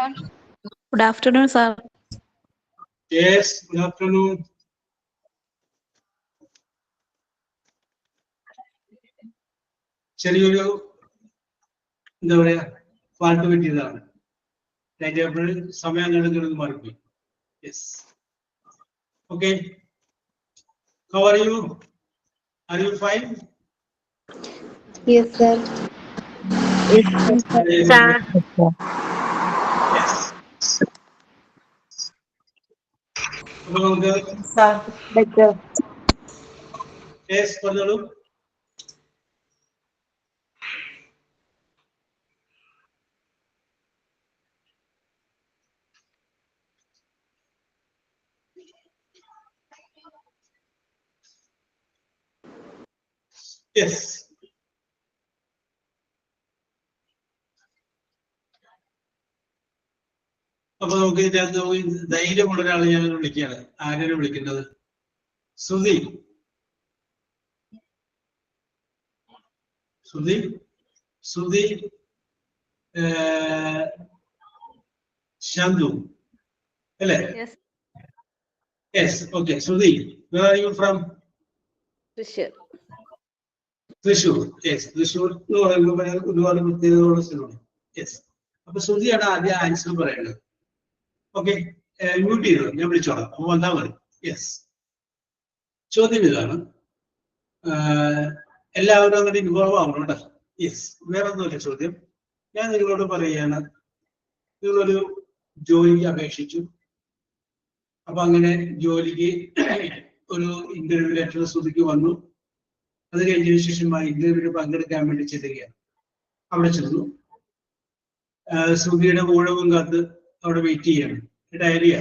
afternoon. Good afternoon, sir. Yes, good afternoon. ചെറിയൊരു എന്താ പറയാ പാട്ട് പറ്റിയതാണ്. ടൈംടേബിളിൽ സമയം കണ്ടെത്തുന്നത് മാറിപ്പോയി. Yes, okay. How are you? Are you fine? Yes, sir. Yes, sir. Yes. അപ്പൊ നമുക്ക് Better. യെസ് പറഞ്ഞോളൂ. യെസ്. അപ്പൊ നമുക്ക് ഇതിനകത്ത് ധൈര്യമുള്ള ഒരാളെ ഞാൻ വിളിക്കുകയാണ്. ആരെയാണ് വിളിക്കുന്നത്? സുധി. സുധി സുധി ശാന്തു അല്ലേ? Yes. Yes, okay. Sudhi, where are you from? Thrissur. Thrissur. Yes, Thrissur എന്ന് പറയുമ്പോൾ ഒരുപാട് പ്രത്യേകതയുള്ള സ്ഥലമാണ്. യെസ്. അപ്പൊ സുധിയാണ് ആദ്യം ആൻസർ പറയുന്നത്. ഓക്കെ, മ്യൂട്ട് ചെയ്തോ, ഞാൻ വിളിച്ചോളാം. അപ്പൊ വന്നാൽ മതി. യെസ്. ചോദ്യം ഇതാണ്, എല്ലാവരും അങ്ങനെ ഇൻവോൾവ് ആവണം കേട്ടോ. യെസ്, വേറെ ഒന്നുമില്ല. ചോദ്യം ഞാൻ നിങ്ങളോട് പറയുകയാണ്, നിങ്ങളൊരു ജോലിക്ക് അപേക്ഷിച്ചു. അപ്പൊ അങ്ങനെ ജോലിക്ക് ഒരു ഇന്റർവ്യൂ ലെറ്റർ സുധിക്ക് വന്നു. അത് കഴിഞ്ഞതിന് ശേഷം ആ ഇന്റർവ്യൂവിന് പങ്കെടുക്കാൻ വേണ്ടി ചെല്ലുകയാണ്. അവിടെ ചെന്നു. സുധിയുടെ ഊഴവും കാത്ത് അവിടെ വെയിറ്റ് ചെയ്യണം. ഡയറിയ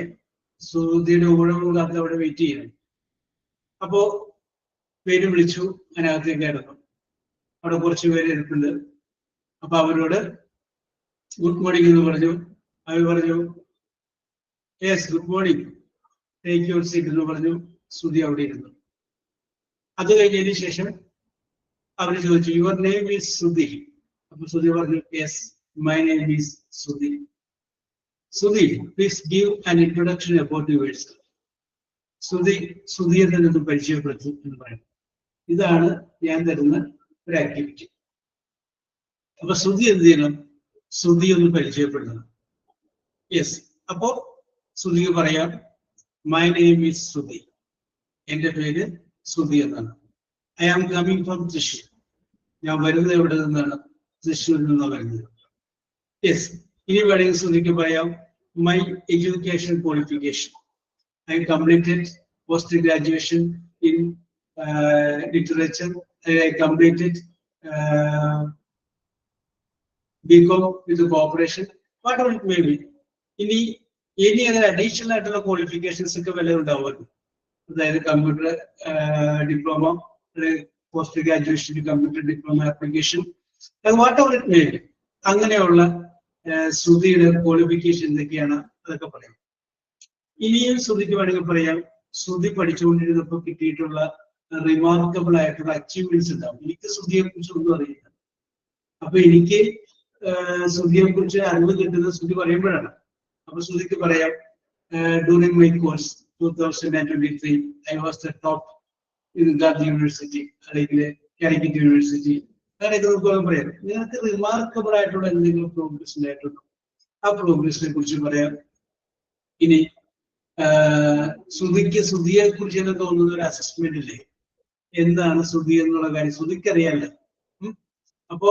സുധിയുടെ ഊഴവും കാത്ത് അവിടെ വെയിറ്റ് ചെയ്യണം. അപ്പോ പേര് വിളിച്ചു, അതിനകത്തേക്ക് ആയിരുന്നു. അവിടെ കുറച്ച് പേര് ഇരിപ്പുണ്ട്. അപ്പൊ അവരോട് ഗുഡ് മോർണിംഗ് എന്ന് പറഞ്ഞു. അവർ പറഞ്ഞു yes good morning, take your seat എന്ന് പറഞ്ഞു. സുധി അവിടെ ഇരുന്നു. അത് കഴിഞ്ഞതിന് ശേഷം അവർ ചോദിച്ചു, യുവർ നെയിം ഈസ് സുധി? അപ്പൊ സുധി പറഞ്ഞു yes, my name is Sudhi. Sudhi, please give an introduction about yourself. സുധിയെ തന്നെ ഒന്ന് പരിചയപ്പെടുത്തും എന്ന് പറയുന്നു. ഇതാണ് ഞാൻ തരുന്ന ഒരു ആക്ടിവിറ്റി. അപ്പൊ സുധി എന്ത് ചെയ്യണം? സുധി ഒന്ന് പരിചയപ്പെടുത്തണം. യെസ്. അപ്പോ സുധിക്ക് പറയാം, മൈ നെയിം ഈസ് സുധി. എന്റെ പേര് സുധി എന്നാണ്. I am coming from Thrissur. ഞാൻ വരുന്നത് എവിടെ നിന്നാണ്? തൃശ്ശൂരിൽ നിന്നാണ് വരുന്നത്. യെസ്. ഇനി വേണമെങ്കിൽ സുധിക്ക് പറയാം, my education qualification. I completed post graduation in literature. I completed BCom with the cooperation. Whatever it may be. ഇനി any other additional ആയിട്ടുള്ള ക്വാളിഫിക്കേഷൻസ് ഒക്കെ വല്ലതും ഉണ്ടാവുമല്ലോ. അതായത് computer diploma, post graduation computer diploma application, whatever it may be. അങ്ങനെയുള്ള സുധിയുടെ qualification എന്തൊക്കെയാണ് അതൊക്കെ പറയാം. ഇനിയും സുധിക്ക് വേണമെങ്കിൽ പറയാം, സുധി പഠിച്ചുകൊണ്ടിരുന്നപ്പോൾ കിട്ടിയിട്ടുള്ള റിമാർക്കബിൾ ആയിട്ടുള്ള അച്ചീവ്മെന്റ്സ് ഉണ്ടാവും. എനിക്ക് സുധിയെ കുറിച്ച് ഒന്നും അറിയില്ല. അപ്പൊ എനിക്ക് സുധിയെ കുറിച്ച് അറിവ് കിട്ടുന്നത് സുധി പറയുമ്പോഴാണ്. അപ്പൊ സുധിക്ക് പറയാം, during my course 2023 I was the top in Gandhi university അല്ലെങ്കിൽ കാലിക്കറ്റ് യൂണിവേഴ്സിറ്റി. അങ്ങനെ ഇത് നമുക്ക് പറയാം. നിങ്ങൾക്ക് റിമാർക്കബിൾ ആയിട്ടുള്ള എന്തെങ്കിലും പ്രോഗ്രസ് ഉണ്ടായിട്ടുണ്ടോ? ആ പ്രോഗ്രസിനെ കുറിച്ച് പറയാം. ഇനി സുധിയെ കുറിച്ച് തന്നെ തോന്നുന്ന ഒരു അസസ്മെന്റ് ഇല്ലേ, എന്താണ് സുധി എന്നുള്ള കാര്യം സുധിക്ക് അറിയാമല്ലോ. അപ്പോ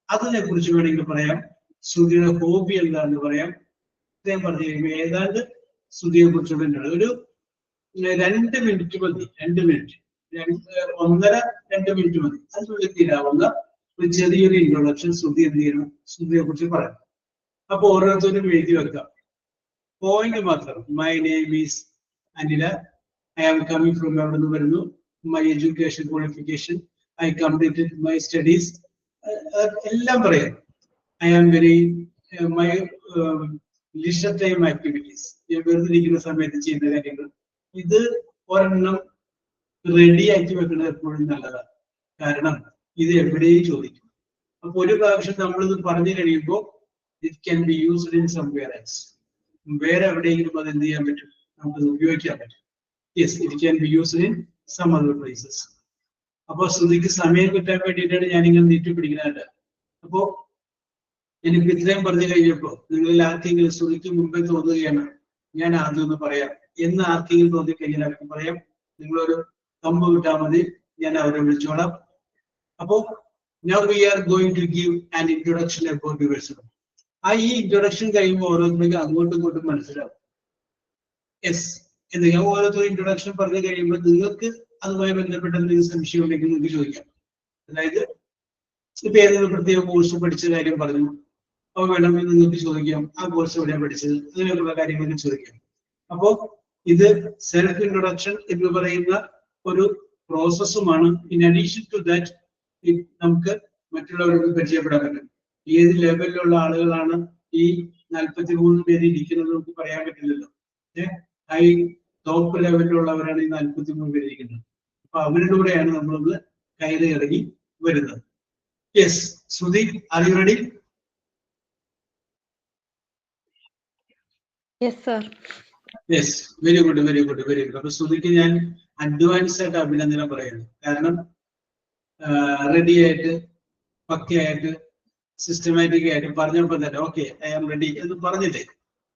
അതിനെ കുറിച്ച് വേണമെങ്കിൽ പറയാം. സുധിയുടെ ഹോബി എന്താണെന്ന് പറയാം. ഇത്രയും പറഞ്ഞു കഴിയുമ്പോൾ ഏതാണ്ട് സുധിയെ കുറിച്ചുള്ള ഒരു 2 മിനിറ്റ് മതി. 2 മിനിറ്റ്, 1.5-2 മിനിറ്റ് മതി. അതിനുള്ളിൽ തീരാവുന്ന ഒരു ചെറിയൊരു ഇൻട്രൊഡക്ഷൻ സുധി എന്ത് ചെയ്യണം, സുധിയെ കുറിച്ച് പറയാം. അപ്പൊ ഓരോരുത്തരും എഴുതി വെക്കാം. പോയിന്റ് മാത്രം. My name is Anila, I am coming from എവിടെ നിന്ന് വരുന്നു, my education qualification, I completed my studies, എല്ലാം പറയാം. I am very my leisure time activities, വെറുതെ ഇരിക്കുന്ന സമയത്ത് ചെയ്യുന്ന കാര്യങ്ങൾ. ഇത് ഒരെണ്ണം റെഡി ആക്കി വെക്കുന്നത് എപ്പോഴും നല്ലതാണ്. കാരണം ഇത് എവിടെയും ചോദിക്കും. അപ്പൊ ഒരു പ്രാവശ്യം നമ്മളിത് പറഞ്ഞു കഴിയുമ്പോൾ it can be used in somewhere else. Where എവിടെയെങ്കിലും അത് എന്ത് ചെയ്യാൻ പറ്റും, നമുക്ക് ഉപയോഗിക്കാൻ പറ്റും. Yes, it can be used in some other places. അപ്പോൾ ശ്രുതിക്ക് സമയം കിട്ടാൻ വേണ്ടിയിട്ടാണ് ഞാനിങ്ങനെ നീട്ടി പിടിക്കുന്നത്. അപ്പോ എനിക്ക് ഇത്രയും പറഞ്ഞു കഴിഞ്ഞപ്പോൾ നിങ്ങളിൽ ആർക്കെങ്കിലും ശ്രുതിക്ക് മുമ്പേ തോന്നുകയാണ് ഞാൻ ആദ്യം ഒന്ന് പറയാം എന്ന് ആർക്കെങ്കിലും തോന്നിക്കഴിഞ്ഞാൽ അവർക്ക് പറയാം, നിങ്ങളൊരു കമ്പ് കിട്ടാൽ മതി, ഞാൻ അവരെ വിളിച്ചോളാം. അപ്പോ now we are going to give an introduction about yourself. ഈ ഇൻട്രൊഡക്ഷൻ കഴിയുമ്പോൾ ഓരോരുത്തർക്കും അങ്ങോട്ടും ഇങ്ങോട്ടും മനസ്സിലാവും. യെസ്, എന്തെങ്കിലും ഓരോരുത്തരും ഇൻട്രൊഡക്ഷൻ പറഞ്ഞു കഴിയുമ്പോൾ നിങ്ങൾക്ക് അതുമായി ബന്ധപ്പെട്ട എന്തെങ്കിലും സംശയം ഉണ്ടെങ്കിൽ നിങ്ങൾക്ക് ചോദിക്കാം. അതായത് ഇപ്പൊ ഏതെങ്കിലും പ്രത്യേക കോഴ്സ് പഠിച്ച കാര്യം പറഞ്ഞു, അപ്പോൾ വേണമെങ്കിൽ നിങ്ങൾക്ക് ചോദിക്കാം ആ കോഴ്സ് എവിടെയാണ് പഠിച്ചത്, അങ്ങനെയുള്ള കാര്യങ്ങളൊക്കെ ചോദിക്കാം. അപ്പോ ഇത് സെൽഫ് ഇൻട്രൊഡക്ഷൻ എന്ന് പറയുന്ന ഒരു പ്രോസസ്സുമാണ്. ഇൻ അഡീഷൻ ടു ദാറ്റ് നമുക്ക് മറ്റുള്ളവരോട് പരിചയപ്പെടാൻ പറ്റും. ഏത് ലെവലിലുള്ള ആളുകളാണ് ഈ 43 പേര് ഇരിക്കുന്നത് നമുക്ക് പറയാൻ പറ്റില്ലല്ലോ. ഹൈ ടോപ്പ് ലെവലിലുള്ളവരാണ് ഈ 43 പേര് ഇരിക്കുന്നത്. അപ്പൊ അവരുടെ കൂടെയാണ് നമ്മളൊന്ന് കയറി ഇറങ്ങി വരുന്നത്. Yes, Shruti, are you ready? Yes, sir. Yes, very good, very good, very good. അപ്പൊ ശ്രുതിക്ക് ഞാൻ അഡ്വാൻസ് ആയിട്ട് അഭിനന്ദനം പറയുന്നു. കാരണം റെഡി ആയിട്ട് പക്കയായിട്ട് സിസ്റ്റമാറ്റിക് ആയിട്ട് പറഞ്ഞപ്പോൾ തന്നെ ഓക്കെ ഐ ആം റെഡി എന്ന് പറഞ്ഞില്ലേ,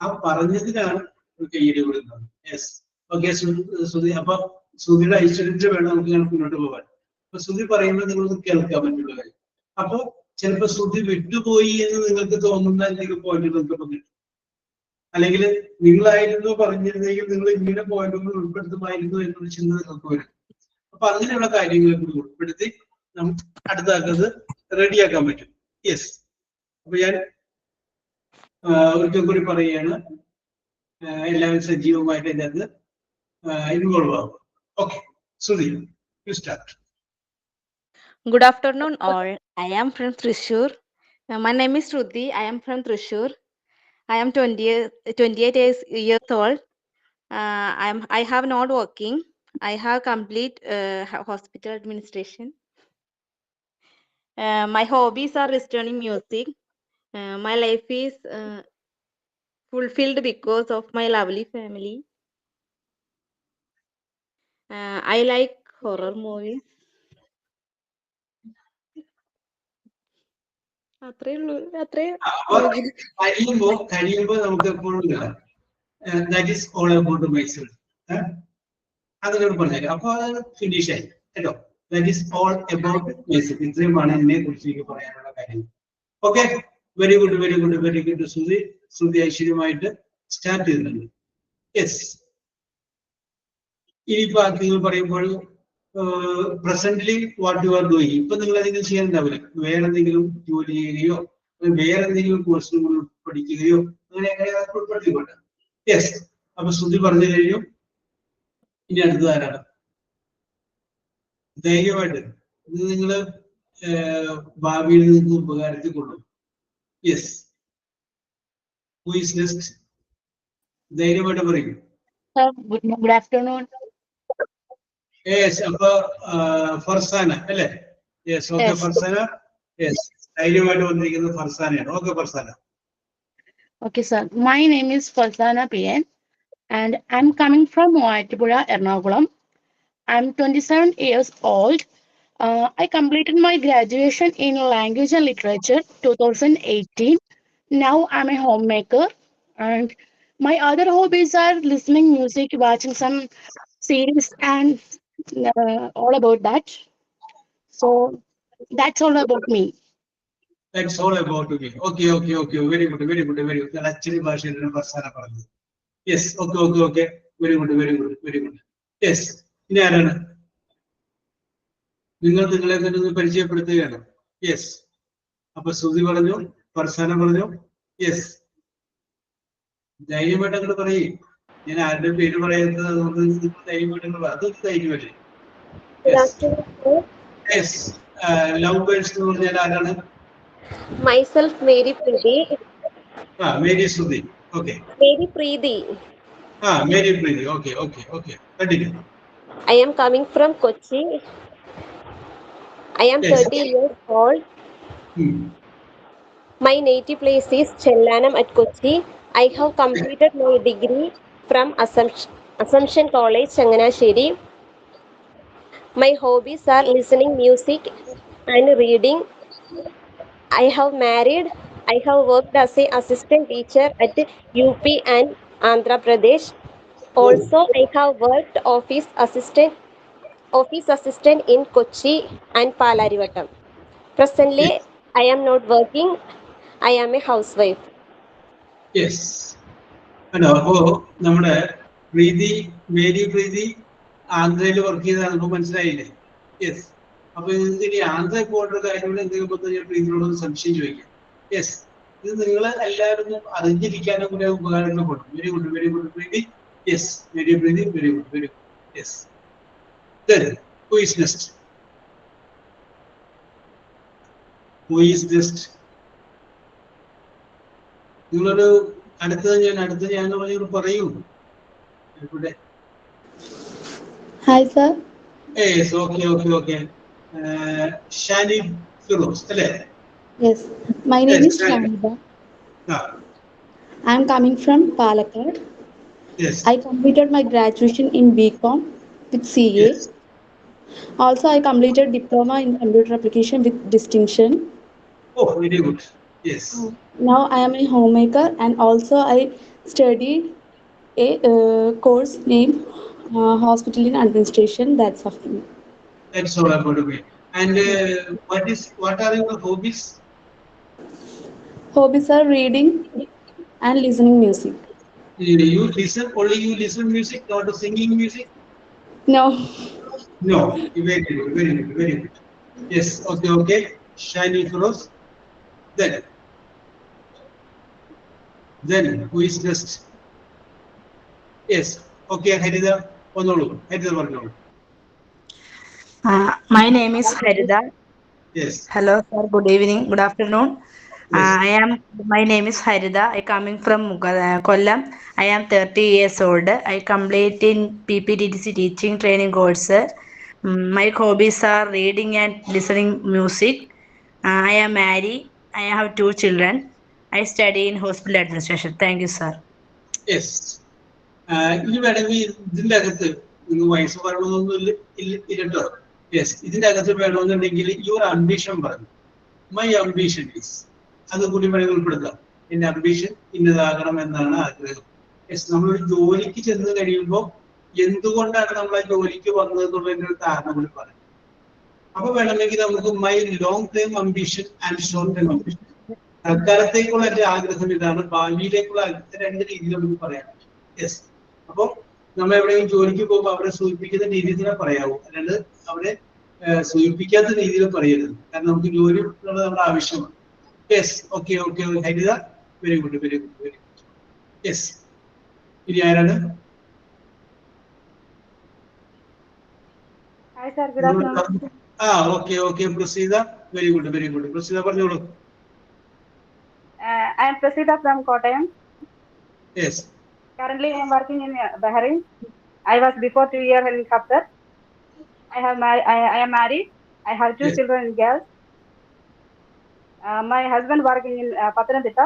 ആ പറഞ്ഞതിനാണ് കയ്യടി കൊടുക്കുന്നത്. യെസ്, ഓക്കെ ശ്രുതി. അപ്പൊ ശ്രുതിയുടെ ഐശ്വര്യത്തിൽ വേണം നമുക്ക് ഞാൻ മുന്നോട്ട് പോകാൻ. അപ്പൊ ശ്രുതി പറയുമ്പോൾ നിങ്ങൾക്ക് കേൾക്കാൻ പറ്റുള്ള കാര്യം. അപ്പൊ ചിലപ്പോ ശ്രുതി വിട്ടുപോയി എന്ന് നിങ്ങൾക്ക് തോന്നുന്ന എന്തെങ്കിലും പോയിന്റ് നിങ്ങൾക്ക് കിട്ടും. അല്ലെങ്കിൽ നിങ്ങളായിരുന്നു പറഞ്ഞിരുന്നെങ്കിൽ നിങ്ങൾ ഇങ്ങനെ പോയിന്റുകൾ ഉൾപ്പെടുത്തുമായിരുന്നു എന്നൊരു ചിന്ത നിങ്ങൾക്ക് വരും. അപ്പൊ അങ്ങനെയുള്ള കാര്യങ്ങൾ ഉൾപ്പെടുത്തി നമുക്ക് അടുത്താക്കുന്നത് റെഡിയാക്കാൻ പറ്റും. യെസ്, അപ്പൊ ഞാൻ ഒരിക്കൽ കൂടി പറയുകയാണ്, എല്ലാവരും സജീവമായിട്ട് ഇതിനകത്ത് ഇൻവോൾവ് ആവും. Okay, Shruti, you start. Good afternoon, all. I am from Thrissur. My name is Shruti. I am from Thrissur. I am 28 years old. I have not working. I have complete hospital administration. My hobbies are listening music. My life is fulfilled because of my lovely family. I like horror movies. അത്രേ ഉള്ളൂ. കഴിയുമ്പോ നമുക്ക് എപ്പോഴും that is all about myself അതിനോട് പറഞ്ഞേക്കാം. അപ്പൊ അത് finish ആയി കേട്ടോ. That is all about myself. ഇത്രയുമാണ് ഇതിനെ കുറിച്ച് എനിക്ക് പറയാനുള്ള കാര്യം. Okay, very good, very good, very good. Shruti ഐശ്വര്യമായിട്ട് സ്റ്റാർട്ട് ചെയ്തിട്ടുണ്ട്. യെസ്, ഇനിയിപ്പോ നിങ്ങൾ പറയുമ്പോൾ presently what you are doing, ഇപ്പൊ നിങ്ങൾ എന്തെങ്കിലും ചെയ്യാനുണ്ടാവില്ല, വേറെ എന്തെങ്കിലും ജോലി ചെയ്യുകയോ വേറെ എന്തെങ്കിലും കോഴ്സുകൾ പഠിക്കുകയോ അങ്ങനെയൊക്കെ ഉൾപ്പെടുത്തിക്കൊണ്ട്. യെസ്, അപ്പൊ ശ്രുതി പറഞ്ഞു കഴിഞ്ഞു. ഇനി അടുത്തത് ആരാണ്? ധൈര്യമായിട്ട് ഇത് നിങ്ങള് ഭാവിയിൽ നിങ്ങൾക്ക് ഉപകാരത്തിൽ കൊള്ളും. Yes, who is next? ധൈര്യമായിട്ട് പറയും. Good afternoon. യെസ്, അപ്പൊ ഫർസാന അല്ലേ? Yes, okay Farsana. യെസ്, ധൈര്യമായിട്ട് വന്നിരിക്കുന്നത് ഫർസാനയാണ്. Okay Farsana. Okay, sir. My name is Falsana PN and I'm coming from Moatipura, Ernakulam. I'm 27 years old. I completed my graduation in Language and Literature 2018. Now I'm a homemaker and my other hobbies are listening music, watching some series and all about that. So that's all about me. That's all about me. Okay, okay, okay. Very good, very good, very good. Actually, ഭാഷയിലാണ് ഫർസാന പറഞ്ഞത്. Yes, okay, okay, okay. Very good, very good, very good. Yes, ഇനി ആരാണ്? നിങ്ങൾ നിങ്ങളെ തന്നെ ഒന്ന് പരിചയപ്പെടുത്തുകയാണ്. Yes, അപ്പൊ ശ്രുതി പറഞ്ഞു, ഫർസാന പറഞ്ഞു. യെസ്, ധൈര്യമായിട്ട് അങ്ങോട്ട് പറയും. ഞാൻ ആരുടെ പേര് പറയുന്നത് അതുകൊണ്ട് ധൈര്യമായിട്ട് അതൊക്കെ ധൈര്യമല്ലേ. യെസ്, ലവ് ബേർഡ്സ് എന്ന് പറഞ്ഞാൽ ആരാണ്? Myself, Mary Preeti. Mary Sudhi. Okay. Mary Preeti. Mary Preeti. Okay, okay, okay. Continue. I am coming from Kochi. I am 30 years old. My native place is Chellanam at Kochi. I have completed my degree from Assumption College, Changanasheri. My hobbies are listening music and reading. I have married. I have worked as a assistant teacher at UP and Andhra Pradesh. Oh, Also, I have worked office assistant in Kochi and Palarivattam. Presently, yes, I am not working. I am a housewife. yes. അല്ലോ അപ്പോ നമ്മുടെ പ്രീതി Mary പ്രീതി ആന്ധ്രയിൽ work ചെയ്താണ് ഇപ്പൊ മനസ്സിലായില്ലേ? Yes. അപ്പൊ നിങ്ങൾക്ക് ഇനി ആന്ധ്ര പോയിട്ടുള്ള കാര്യങ്ങൾ എന്തെങ്കിലും പ്രീതിയോടൊന്ന് സംശയം ചോദിക്കാം. യെസ്, ഇത് നിങ്ങൾ എല്ലാവരും ഒന്ന് അറിഞ്ഞിരിക്കാനും കൂടെ ഉപകാരങ്ങൾ കൊടുക്കും. Very good, very good Preethi. Yes, very Preethi, very good, very good. Yes. Then, who is next? Who is next? നിങ്ങളൊരു അടുത്തത് ഞാൻ പറഞ്ഞൊരു പറയൂ. ഇവിടെ Hi, sir. Yes, okay. Shani Firoz, അല്ലേ? Yes, my name Yes, is Shani. Shanida. Ah, I am coming from Palakkad. yes, I completed my graduation in BCom with CA. yes. Also, I completed diploma in computer application with distinction. Oh, very good. Yes, Now I am a homemaker and also I studied a course named Hospital in Administration. That's of me. that's all about it. And what are your hobbies? Hobbies are reading and listening music. You listen music, not singing music? No. No, very good, very good, very good. Yes, okay. Shani Firoz. Then who is next? Yes, okay, Harida, Onolu, Harida Varnolu. My name is Harida. Yes, Hello, sir. Good evening. Good afternoon. yes, My name is Harida. I coming from Kollam. I am 30 years old. I complete in PPTDC teaching training course. My hobbies are reading and listening music. I am married. I have 2 children. I study in hospital administration. Thank you, sir. yes. ഇനി വേണമെങ്കിൽ ഇതിന്റെ അകത്ത് നിങ്ങൾ വയസ്സ് പറയണമെന്നൊന്നും ഇല്ലട്ടോ. Yes, ഇതിന്റെ അകത്ത് വേണമെന്നുണ്ടെങ്കിൽ യുവർ അംബിഷൻ പറഞ്ഞു. മൈ അംബിഷൻ ഈസ്, അത് കൂടി വേണമെങ്കിൽ ഉൾപ്പെടുത്താം. എന്റെ അംബിഷൻ ഇന്നതാകണം എന്നാണ് ആഗ്രഹം. യെസ്, നമ്മളൊരു ജോലിക്ക് ചെന്ന് കഴിയുമ്പോൾ എന്തുകൊണ്ടാണ് നമ്മൾ ആ ജോലിക്ക് വന്നത് എന്നുള്ളതിന്റെ ഒരു കാരണം കൂടി പറയാം. അപ്പൊ വേണമെങ്കിൽ നമുക്ക് my long term ambition and short term ambition, തൽക്കാലത്തേക്കുള്ള എന്റെ ആഗ്രഹം ഇതാണ്, ഭാവിയിലേക്കുള്ള രണ്ട് രീതിയിൽ നമുക്ക് പറയാം. യെസ്, അപ്പൊ നമ്മൾ എവിടെയെങ്കിലും ജോലിക്ക് പോകുമ്പോൾ അവരെ സൂചിപ്പിക്കുന്ന രീതിയിൽ തന്നെ പറയാവൂ, അല്ലാണ്ട് അവരെ സൂചിപ്പിക്കാത്ത രീതിയിൽ പറയരുത്. കാരണം നമുക്ക് ജോലി എന്നുള്ളത് നമ്മുടെ ആവശ്യമാണ്. യെസ്, ഓക്കെ ഹരിത, വെരി ഗുഡ്. യെസ്, ഇനി ആരാണ്? Hi sir, good afternoon. Okay Praseetha, very good. Praseetha പറഞ്ഞോളൂ. I am Prasida from Kottayam. Yes, Currently, I am working in Bahrain. I was before 2 years in Qatar. I am married. I have 2 Yes. children, girls. My husband working in Pathanamthitta.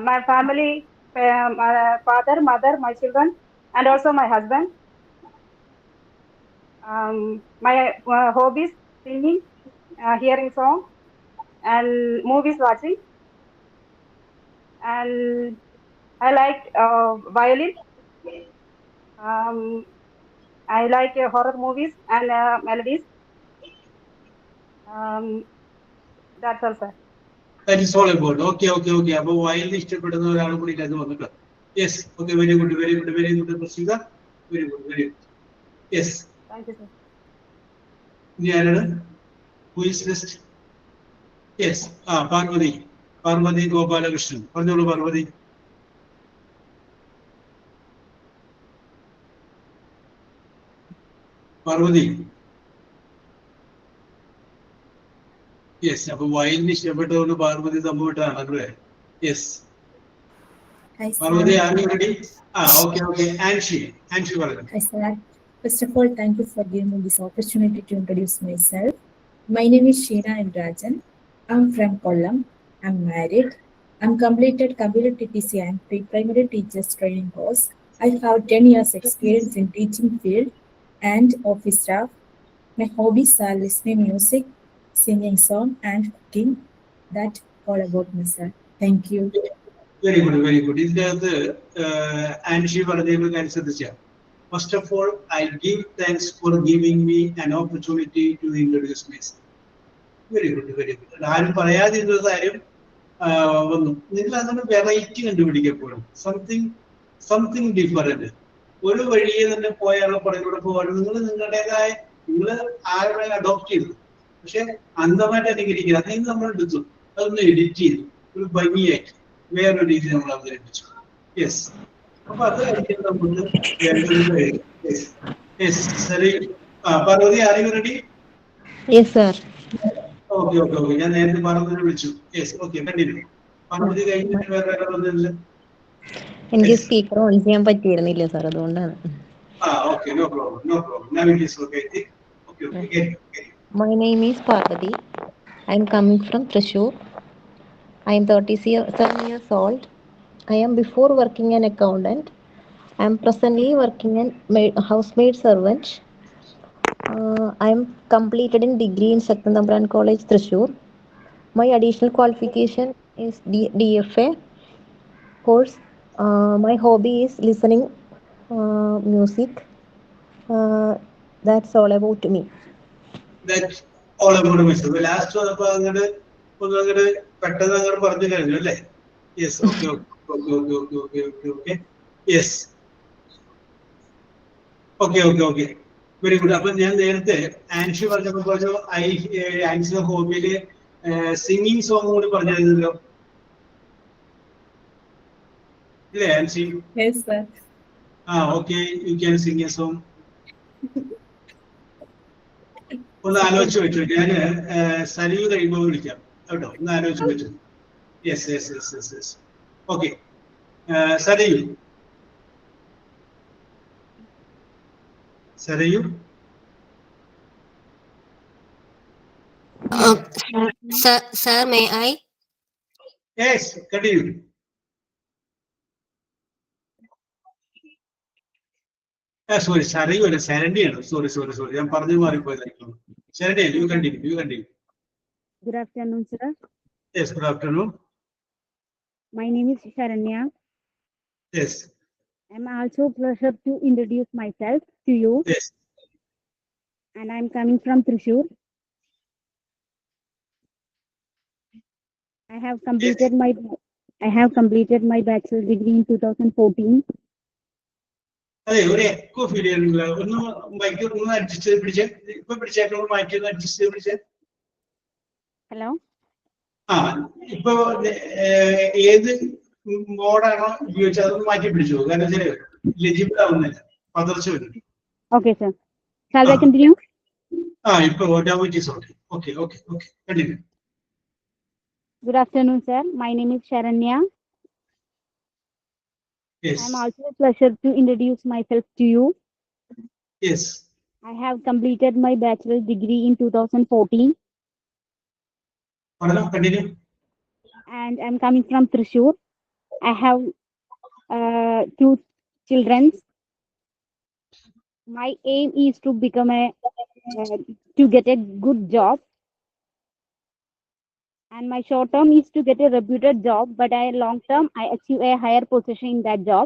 My family, father, mother, my children, and also my husband. My hobbies: singing, hearing song, and movies watching. And I like violin. I like horror movies and melodies. That's all, sir. that is all about. Okay. അപ്പൊ violin ഇഷ്ടപ്പെടുന്ന ഒരാൾ കൂടി അത് വന്നിട്ട്. Yes, okay, very good Praseetha, very good. Yes, Thank you, sir. ഇനി ആരാണ്? Who is next? Yes, Parvathy Gopalakrishnan, പറഞ്ഞോളൂ Parvathy. Yes, അപ്പൊ വയലിന് ഇഷ്ടപ്പെട്ടതുകൊണ്ട് പാർവതി സംഭവിട്ടാണല്ലേ? Yes, Hi, Parvathy, sir. Are you ready? Okay. Anshi പറഞ്ഞു. Hi, sir. First of all, thank you for giving me this opportunity to introduce myself. My name is Sheena and Rajan. I'm from Kollam. I'm married. I'm completed computer TTC and pre-primary teachers training course. I have 10 years experience in teaching field and office staff. My hobbies are listening music, singing song and cooking. That all about myself. Thank you. Very good very good. ഇതിനകത്ത് ആൻഷി പറഞ്ഞതിന് കാര്യം ശ്രദ്ധിച്ചാൽ, first of all I give thanks for giving me an opportunity to introduce myself. Very good very good. ആരും പറയാതിരുന്ന കാര്യം വന്നു. നിങ്ങൾ അതിന് വെറൈറ്റി കണ്ടുപിടിക്കപ്പോഴും സംതിങ് ഡിഫറൻറ്റ്. ഒരു വഴിയെ തന്നെ പോയാലോ പുറകിലൂടെ പോകാനും നിങ്ങളുടേതായ നിങ്ങൾ ആരുടെ അഡോപ്റ്റ് ചെയ്തു. പക്ഷെ അന്ധമായിട്ട് അനുകരിക്കുക അതിന് നമ്മൾ എടുത്തു, അതൊന്ന് എഡിറ്റ് ചെയ്തു, ഒരു ഭംഗിയായിട്ട് വേറൊരു രീതി നമ്മൾ അവതരിപ്പിച്ചു. യെസ്. അപ്പൊ അത് കഴിഞ്ഞിട്ട് നമുക്ക് പാർവതി, ആരെയും ready? Yes, sir. Okay okay okay. ഞാൻ നേരത്തെ പാർവതിനെ വിളിച്ചു. Yes, okay, continue. പാർവതി കഴിഞ്ഞിട്ട് വേറെ ഒന്നുമില്ല. എനിക്ക് സ്പീക്കർ ഓൺ ചെയ്യാൻ പറ്റിയിരുന്നില്ല സാർ, അതുകൊണ്ടാണ്. Okay, no problem, no problem. Now it is okay. Okay, get it. My name is Parvati. I am coming from Thrissur. I am 37 years old. I am before working an accountant. I am presently working an housemaid servant. I am completed in degree in Saktan Thampuran College, Thrissur. My additional qualification is DFA course. My hobby is listening music. That's all about me. That's all about myself. The last one അങ്ങോട്ട് പെട്ടെന്ന് അങ്ങോട്ട് പറഞ്ഞു കഴിഞ്ഞു അല്ലേ? Yes. Okay okay okay okay okay okay okay yes. Okay okay okay very good. അപ്പൊ ഞാൻ നേരത്തെ ആൻഷി പറഞ്ഞപ്പോ പറഞ്ഞു ആൻഷിയുടെ ഹോബിയില് സിംഗിങ് സോങ് കൂടി പറഞ്ഞിരുന്നല്ലോ ഇല്ലേ Anshi? Yes, sir. Okay, you can sing a song. ഒന്ന് ആലോചിച്ച് വെച്ചു. ഞാന് സലീവ് കഴിയുമ്പോൾ വിളിക്കാം കേട്ടോ, ഒന്ന് ആലോചിച്ച് വെച്ചു. Yes yes yes yes yes. Okay, Saleev. Saleev. Sir, may I? Yes, continue. Sorry, Saleev അല്ല, ശരണ്യാണ്. സോറി സോറി സോറി, ഞാൻ പറഞ്ഞു മാറിപ്പോയതായിരിക്കും. Saranya, you continue, you continue. Good afternoon, sir. Yes, good afternoon. My name is Sharanya. Yes. I'm also pleasure to introduce myself to you. Yes. And I'm coming from Thrissur. I have completed my bachelor degree in 2014. അതെ, ഒരു echo feel ചെയ്യുന്നില്ല. ഒന്ന് mic ഒന്ന് adjust ചെയ്ത് പിടിച്ചേ. ഇപ്പൊ പിടിച്ചേക്കോ, mic ഒന്ന് adjust ചെയ്ത് പിടിച്ചേ. Hello. ഇപ്പൊ ഏത് മോഡാണോ ഉപയോഗിച്ചത് അതൊന്ന് മാറ്റി പിടിച്ചു. കാരണം വെച്ചാൽ ലെജിബിൾ ആവുന്നില്ല, പതർച്ച വരും. Okay, sir. Shall I continue? ഇപ്പൊ it is okay. Okay okay okay, continue. Good afternoon, sir. My name is Sharanya. Yes. I'm also a pleasure to introduce myself to you. Yes. I have completed my bachelor degree in 2014. Continue. And I'm coming from Thrissur. I have 2 children. My aim is to become to get a good job. And my short term is to get a reputed job, but long term I achieve a higher position in that job.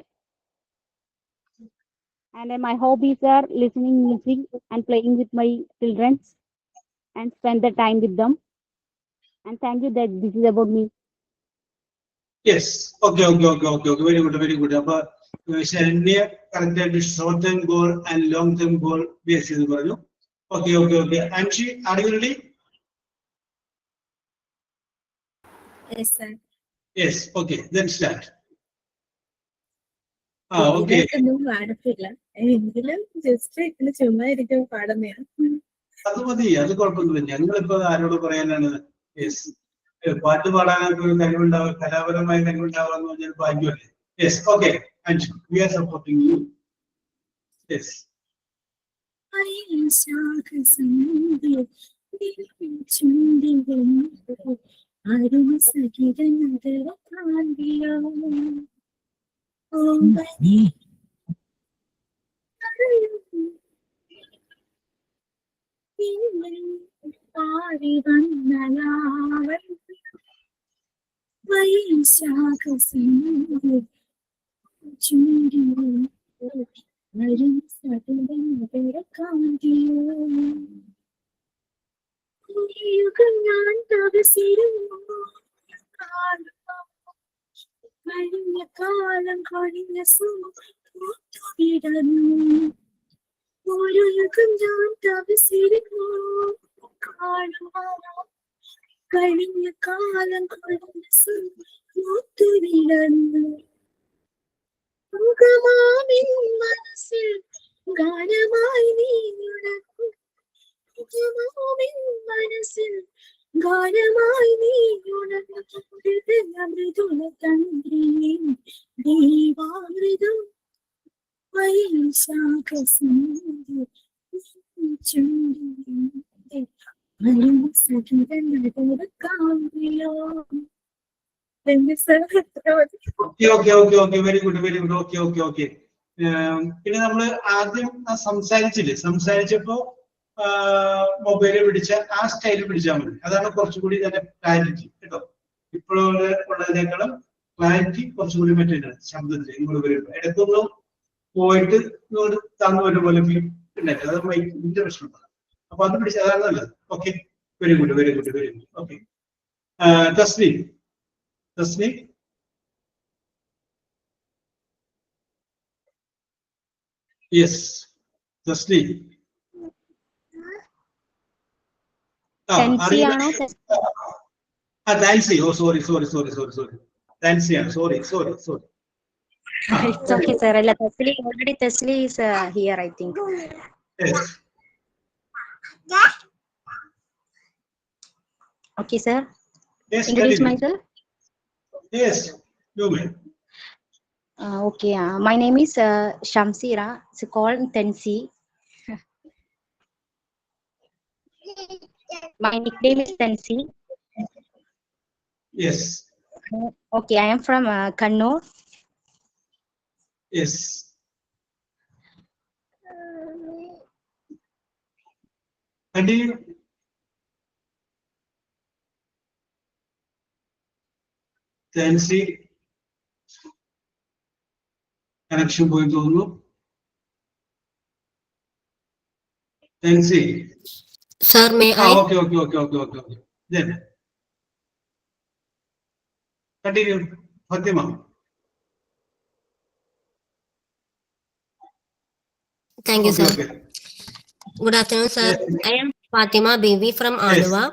And my hobbies are listening music and playing with my children and spend the time with them. And thank you that this is about me. Yes. Okay. Very good, very good. അപ്പൊ Saranya correct ആയിട്ട് short time goal and long time goal base ചെയ്ത് പറഞ്ഞു. Okay okay okay. Anshi, are you ready? Yes, sir. Yes. Okay. Then start. Okay. ഒന്നും പാടത്തില്ല, എങ്കിലും just ഇങ്ങനെ ചുമ്മാ ഇരിക്കും പാടുന്നതാണ്. അത് മതി, അത് കുഴപ്പമൊന്നുമില്ല. ഞങ്ങളിപ്പോ ആരോട് പറയാനാണ്? യെസ്, പാട്ട് പാടാനൊക്കെ ഒരു കഴിവുണ്ടാവുക, കലാപരമായ കഴിവുണ്ടാവുക എന്ന് പറഞ്ഞാൽ ഭാഗ്യമല്ലേ? Yes. Okay, we are supporting you. Yes. Very good. Okay. പിന്നെ നമ്മൾ ആദ്യം സംസാരിച്ചപ്പോ മൊബൈല് പിടിച്ച ആ സ്റ്റൈലിൽ പിടിച്ചാൽ മതി. അതാണ് കുറച്ചുകൂടി നല്ല ക്ലാരിറ്റി കേട്ടോ. ഇപ്പോഴുള്ളതിനേക്കാളും ക്ലാരിറ്റി കുറച്ചുകൂടി മറ്റേ ശബ്ദത്തിൽ ഇങ്ങോട്ട് വരുമ്പോൾ ഇടയ്ക്കൊന്നും പോയിട്ട് ഇങ്ങോട്ട് തന്നു വരുന്ന പോലെ ഉണ്ടായിരുന്നു. അത് മൈക്കിന്റെ പ്രശ്നമാണ്. അപ്പൊ അത് പിടിച്ച അതാണ് നല്ലത്. Okay, very good. Okay, Thasleem. Yes, Thasleem. Nancy. Oh, sorry. Nancy, sorry. It's okay, sir. Already Tesli is here, I think. Yes. Okay, sir. Yes, Introduce myself. Yes, you may. Okay. My name is Shamsira. It's called Tensi. My nickname is Tensi. Yes. Okay, I am from Kannur. Yes. Continue. Tensi. Connection പോയി തോന്നുന്നു. Tensi. Sir, may I? Okay. Then continue, Fatima. Thank you, sir. Good afternoon, sir. I am Fatima Bibi from Aluva.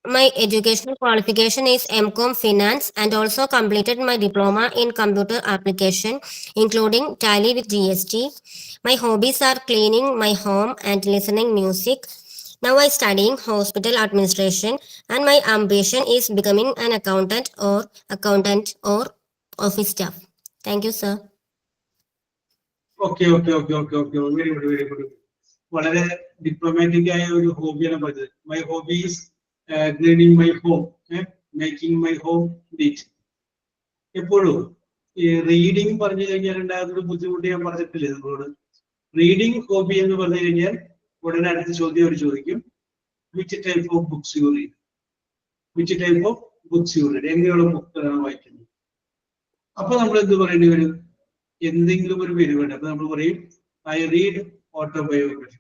My educational qualification is MCom Finance and also completed my diploma in computer application, including Tally with GST. My hobbies are cleaning my home and listening music. Now I studying hospital administration and my ambition is becoming an accountant or office staff. Thank you, sir. Okay. Very good. വളരെ diplomatic ആയ ഒരു ഹോബിയാണ് പറഞ്ഞത്. My hobby is cleaning my home, making my home neat. എപ്പോഴും ഈ reading പറഞ്ഞു കഴിഞ്ഞാൽ ഉണ്ടാകുന്ന ബുദ്ധിമുട്ട് ഞാൻ പറഞ്ഞിട്ടില്ലേ നമ്മളോട്. റീഡിങ് ഹോബി എന്ന് പറഞ്ഞു കഴിഞ്ഞാൽ ഉടനെ അടുത്ത ചോദ്യം അവർ ചോദിക്കും, which type of books you read, എങ്ങനെയുള്ള ബുക്കുകളാണ് വായിക്കുന്നത്. അപ്പൊ നമ്മൾ എന്ത് പറയേണ്ടി വരും, എന്തെങ്കിലും ഒരു പേര് വേണ്ട. അപ്പൊ നമ്മൾ പറയും ഐ റീഡ് ഓട്ടോബയോഗ്രഫി,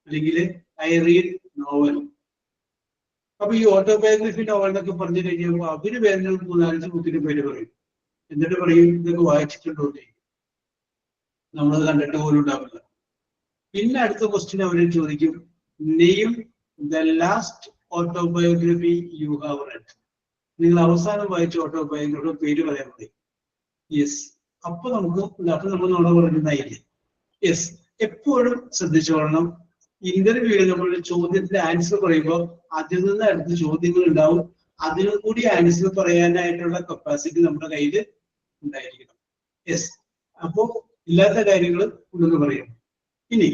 അല്ലെങ്കിൽ ഐ റീഡ് നോവൽ. അപ്പൊ ഈ ഓട്ടോബയോഗ്രഫി നോവൽ എന്നൊക്കെ പറഞ്ഞു കഴിഞ്ഞാൽ അവര് വേറെ 3-4 ബുക്കിന്റെ പേര് പറയും. എന്നിട്ട് പറയും ഇതൊക്കെ വായിച്ചിട്ടുണ്ടോ, നമ്മളത് കണ്ടിട്ട് പോലും ഉണ്ടാവില്ല. പിന്നെ അടുത്ത ക്വസ്റ്റ്യൻ അവര് ചോദിക്കും, name the last autobiography you have red. നിങ്ങൾ അവസാനം വായിച്ച ഓട്ടോബയോഗ്രഫിയുടെ പേര് പറയാൻ പറയും. യെസ്, അപ്പൊ നമ്മൾ നോണ പറയുന്നതായിരിക്കും. യെസ്, എപ്പോഴും ശ്രദ്ധിച്ചോളണം. ഇന്റർവ്യൂവിൽ നമ്മളൊരു ചോദ്യത്തിന്റെ ആൻസർ പറയുമ്പോൾ അതിൽ നിന്ന് അടുത്ത ചോദ്യങ്ങൾ ഉണ്ടാവും. അതിനും കൂടി ആൻസർ പറയാനായിട്ടുള്ള കപ്പാസിറ്റി നമ്മുടെ കയ്യിൽ ഉണ്ടായിരിക്കണം. യെസ്, അപ്പോ ഇല്ലാത്ത കാര്യങ്ങൾ ഉണ്ടെന്ന് പറയണം. ഇനി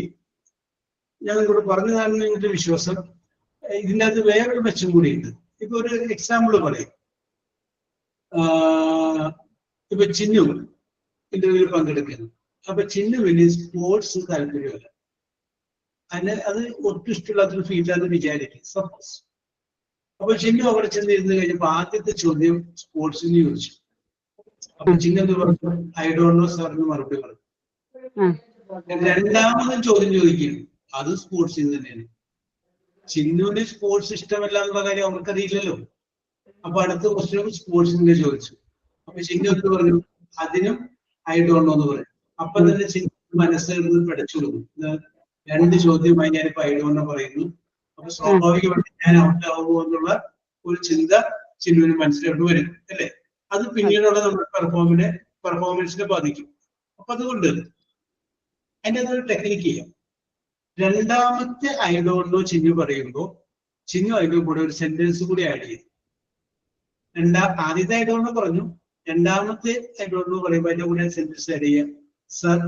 ഞാൻ നിങ്ങളോട് പറഞ്ഞതാണെന്ന് എനിക്ക് വിശ്വാസം. ഇതിൻ്റെ അകത്ത് വേറൊരു മെച്ചം കൂടിയുണ്ട്. ഇപ്പൊ ഒരു എക്സാമ്പിൾ പറയും. ഇപ്പൊ ചിന്നു ഇന്റർവ്യൂവിൽ പങ്കെടുക്കുന്നു. അപ്പൊ ചിന്നുവിന് സ്പോർട്സ് താല്പര്യമല്ല, അത് ഒട്ടും ഇഷ്ടമില്ലാത്തൊരു ഫീൽഡാന്ന് വിചാരിക്കും സപ്പോസ്. അപ്പൊ ചിന്നു അവിടെ ചെന്നിരുന്ന് കഴിഞ്ഞപ്പോ ആദ്യത്തെ ചോദ്യം സ്പോർട്സിന് ചോദിച്ചു. അപ്പൊ ചിന്നു എന്ന് പറഞ്ഞു, ഐ ഡോണ്ട് നോ സാർ എന്ന് മറുപടി പറഞ്ഞു. രണ്ടാമതും ചോദ്യം ചോദിക്കുന്നു, അത് സ്പോർട്സിന് തന്നെയാണ്. ചിന്നുവിന് സ്പോർട്സ് ഇഷ്ടമല്ല എന്നുള്ള കാര്യം അവർക്കറിയില്ലല്ലോ. അപ്പൊ അടുത്ത ക്വസ്റ്റ്യൻ സ്പോർട്സിനെ ചോദിച്ചു. അപ്പൊ ചിന്നു എന്ന് പറഞ്ഞു, അതിനും ഐ ഡോണ്ട് നോ എന്ന് പറയും. അപ്പൊ തന്നെ ചിന്നു മനസ്സിൽ പഠിച്ചു കൊടുക്കും. രണ്ട് ചോദ്യമായി ഞാനിപ്പോ ഐ ഡോണ്ട് നോ പറയുന്നു. അപ്പൊ സ്വാഭാവികമായിട്ട് ഞാൻ ഔട്ട് ആവുമോ എന്നുള്ള ഒരു ചിന്ത ചിന്നുവിന് മനസ്സിലോട്ട് വരും അല്ലേ? അത് പിന്നീടുള്ള നമ്മുടെ പെർഫോമൻസിനെ ബാധിക്കും. അപ്പൊ അതുകൊണ്ട് അതിൻ്റെ അതൊരു ടെക്നിക്ക് ചെയ്യാം. രണ്ടാമത്തെ ഐ ഡോണ്ട് നോ ചിന്നു പറയുമ്പോൾ ചിന്നു അതിന്റെ കൂടെ ഒരു സെന്റൻസ് കൂടി ആഡ് ചെയ്യും. ആദ്യത്തെ ഐ ഡോണ്ട് നോ പറഞ്ഞു, രണ്ടാമത്തെ ഐ ഡോണ്ട് നോ പറയുമ്പോൾ അതിന്റെ കൂടെ സെന്റൻസ് ആഡ് ചെയ്യാം. Sir,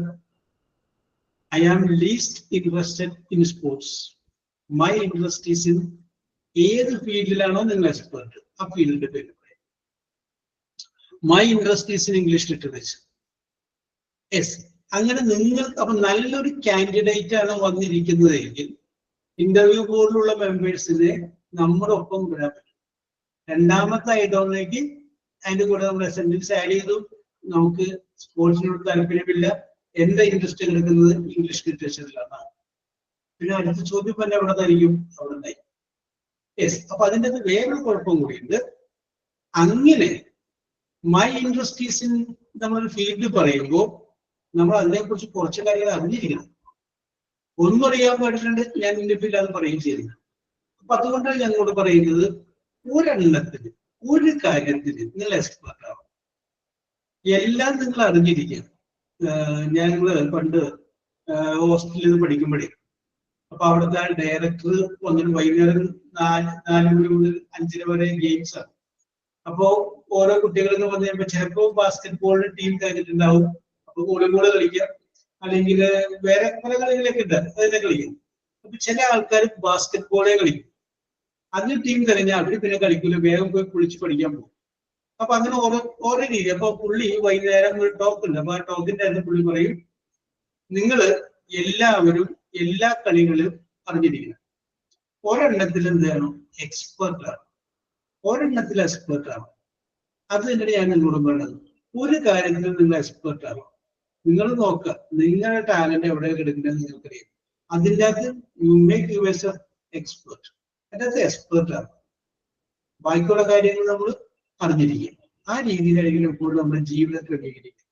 I am least interested in sports. My interest is in ഏത് ഫീൽഡിലാണോ നിങ്ങൾ എക്സ്പെർട്ട് ആ ഫീൽഡിന്റെ പേര് പറയും. My interest is in English literature. Yes, അങ്ങനെ നിങ്ങൾ അപ്പൊ നല്ലൊരു കാൻഡിഡേറ്റ് ആണ് വന്നിരിക്കുന്നതെങ്കിൽ ഇന്റർവ്യൂ ബോർഡിലുള്ള മെമ്പേഴ്സിനെ നമ്മുടെ ഒപ്പം വരാൻ പറ്റും. രണ്ടാമത്തെ ഐ ഡോണ്ട് നോക്ക് അതിന്റെ കൂടെ നമ്മൾ സെന്റൻസ് ആഡ് ചെയ്തു. നമുക്ക് സ്പോർട്സിനോട് താല്പര്യമില്ല, എന്റെ ഇൻട്രസ്റ്റ് എടുക്കുന്നത് ഇംഗ്ലീഷ് ലിറ്ററേച്ചറിലാണ്. പിന്നെ അടുത്ത ചോദ്യം തന്നെ അവിടെ നിന്നായിരിക്കും, അവിടെ നിന്നായി. യെസ്, അപ്പൊ അതിൻ്റെ അത് വേറൊരു കുഴപ്പം കൂടിയുണ്ട്. അങ്ങനെ മൈ ഇൻട്രസ്റ്റ് ഈസ് ഇൻ നമ്മളൊരു ഫീൽഡ് പറയുമ്പോൾ നമ്മൾ അതിനെക്കുറിച്ച് കുറച്ച് കാര്യങ്ങൾ അറിഞ്ഞിരിക്കണം. ഒന്നും അറിയാൻ പാടിട്ടുണ്ട്, ഞാൻ ഇന്ന ഫീൽഡ് അത് പറയുകയും ചെയ്യുന്നു. അപ്പൊ അതുകൊണ്ടാണ് ഞങ്ങളോട് പറയുന്നത്, ഒരെണ്ണത്തിന് ഒരു കാര്യത്തിന് നിങ്ങൾ എക്സ്പെർട്ട് ആവും. എല്ലാം നിങ്ങൾ അറിഞ്ഞിരിക്കണം. ഞങ്ങള് പണ്ട് ഹോസ്റ്റലിൽ നിന്ന് പഠിക്കുമ്പോഴേ അപ്പൊ അവിടുത്തെ ഡയറക്ടർ വന്നിട്ട് വൈകുന്നേരം 4 മണി മുതൽ 5 വരെ ഗെയിംസ് ആണ്. അപ്പോ ഓരോ കുട്ടികളെന്ന് പറഞ്ഞു കഴിയുമ്പോൾ ചിലപ്പോൾ ബാസ്കറ്റ് ബോളിന് ടീം കഴിഞ്ഞിട്ടുണ്ടാവും. അപ്പൊ വോളിബോൾ കളിക്കാം, അല്ലെങ്കിൽ വേറെ പല കളികളൊക്കെ ഉണ്ട്, അതിനെ കളിക്കും. അപ്പൊ ചില ആൾക്കാർ ബാസ്കറ്റ് ബോളേ കളിക്കും. അതിന് ടീം കഴിഞ്ഞാൽ അവര് പിന്നെ കളിക്കില്ല, വേഗം പോയി കുളിച്ച് പഠിക്കാൻ പോകും. അപ്പൊ അങ്ങനെ ഓരോ രീതി. അപ്പൊ പുള്ളി വൈകുന്നേരം ഒരു ടോക്ക് ഉണ്ട്. അപ്പൊ ആ ടോക്കിന്റെ അന്ന് പുള്ളി പറയും, നിങ്ങള് എല്ലാവരും എല്ലാ കളികളും അറിഞ്ഞിരിക്കണം. ഒരെണ്ണത്തിൽ എന്ത് ചെയ്യണം? എക്സ്പെർട്ട് ആണ്. ഒരെണ്ണത്തിൽ എക്സ്പെർട്ട് ആണ്. അത് തന്നെയാണ് ഞാൻ നിങ്ങളോട് പറയുന്നത്. ഒരു കാര്യത്തിൽ നിങ്ങൾ എക്സ്പെർട്ട് ആവാം. നിങ്ങൾ നോക്കുക, നിങ്ങളുടെ ടാലന്റ് എവിടെയൊക്കെ എടുക്കുന്നത് നിങ്ങൾക്കറിയാം. അതിൻ്റെ അകത്ത് യു മേക്ക് യുവേഴ്സ് എക്സ്പെർട്ട്. അതിൻ്റെ അകത്ത് എക്സ്പെർട്ട് ആണ്. ബാക്കിയുള്ള കാര്യങ്ങൾ നമ്മൾ അറിഞ്ഞിരിക്കുക. ആ രീതിയിലായിരിക്കും എപ്പോഴും നമ്മുടെ ജീവിതത്തിൽ ക്രമീകരിക്കുക.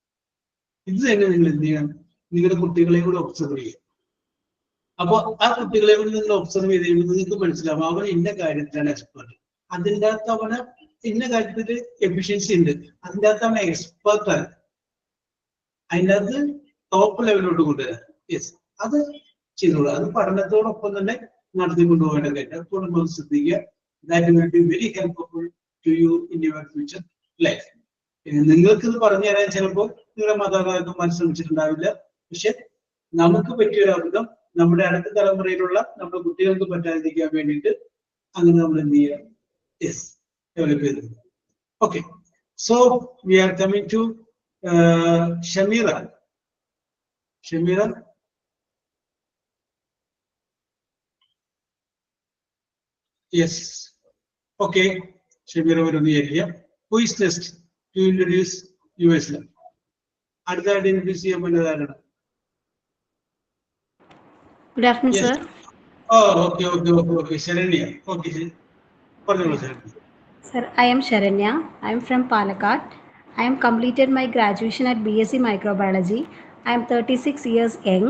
ഇത് തന്നെ നിങ്ങൾ എന്ത് ചെയ്യണം? നിങ്ങളുടെ കുട്ടികളെ കൂടെ ഒബ്സർവ് ചെയ്യുക. അപ്പൊ ആ കുട്ടികളെ കൂടി നിങ്ങൾ ഒബ്സർവ് ചെയ്ത് കഴിയുമ്പോൾ നിങ്ങൾക്ക് മനസ്സിലാവും അവൻ ഇന്ന കാര്യത്തിലാണ് എക്സ്പെർട്ട്. അതിൻ്റെ അകത്ത് അവന് ഇന്ന കാര്യത്തിൽ എഫിഷ്യൻസി ഉണ്ട്. അതിൻ്റെ അകത്ത് അവൻ എക്സ്പെർട്ടാണ്. അതിൻ്റെ അകത്ത് ടോപ്പ് ലെവലിലോട്ട് കൊണ്ടുവരാൻ. യെസ്, അത് ചെയ്തോളൂ. അത് പഠനത്തോടൊപ്പം തന്നെ നടത്തിക്കൊണ്ടുപോകേണ്ട കാര്യം. അപ്പോൾ നമ്മൾ ശ്രദ്ധിക്കുക. That will be very helpful to you in your future life. നിങ്ങൾക്ക് ഇത് പറഞ്ഞു തരാൻ ചിലപ്പോൾ നിങ്ങളുടെ മാതാപിതാക്കന്മാർ ശ്രമിച്ചിട്ടുണ്ടാവില്ല. പക്ഷെ നമുക്ക് പറ്റിയൊരു അബദ്ധം നമ്മുടെ അടുത്ത തലമുറയിലുള്ള നമ്മുടെ കുട്ടികൾക്ക് പറ്റാതിരിക്കാൻ വേണ്ടിയിട്ട് അങ്ങനെ നമ്മൾ എന്ത് ചെയ്യാം? യെസ്, ഡെവലപ്പ് ചെയ്തത്. Okay, so we are coming to Shameera. Shameera, yes, okay. Shameera വരുന്ന area. Who is next to introduce yourself? അടുത്തായിട്ട് ഇൻട്രൊഡ്യൂസ് ചെയ്യാൻ പറ്റുന്നതാണ്. Good afternoon, Yes. sir. Oh, okay. Sharanya. Okay. Pardon, Sharanya. Sir, I am Sharanya. I am from Palakkad. I am completed my graduation at BSc Microbiology. I am 36 years young.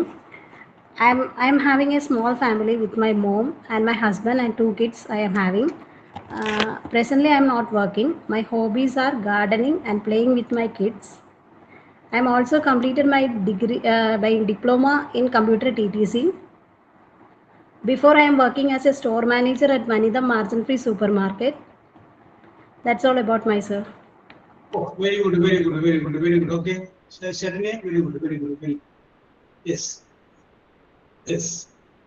I am having a small family with my mom and my husband and 2 kids I am having. Presently, I am not working. My hobbies are gardening and playing with my kids. I am also completed my degree, my diploma in computer TTC. Before, I am working as a store manager at Manidam Margin Free Supermarket. That's all about myself. Oh, very good. Okay. Sharanya, very good. Yes.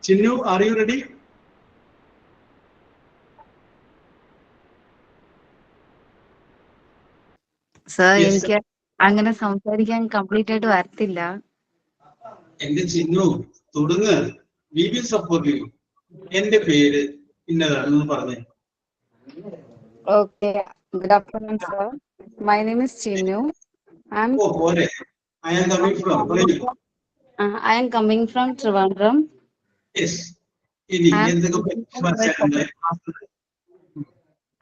Chinnu, are you ready? Sir Yes. എനിക്ക് അങ്ങനെ സംസാരിക്കാൻ complete ആയിട്ട് വരത്തില്ല. എന്റെ ചിന്നു തുടങ്ങ. We will support you. എന്റെ പേര് ഇന്നതാണെന്ന് പറഞ്ഞേ. Okay, good afternoon, sir. My name is Chinnu. Oh, പോലെ. I am coming from. I am coming from Trivandrum. Yes. ഇനി എന്തൊക്കെ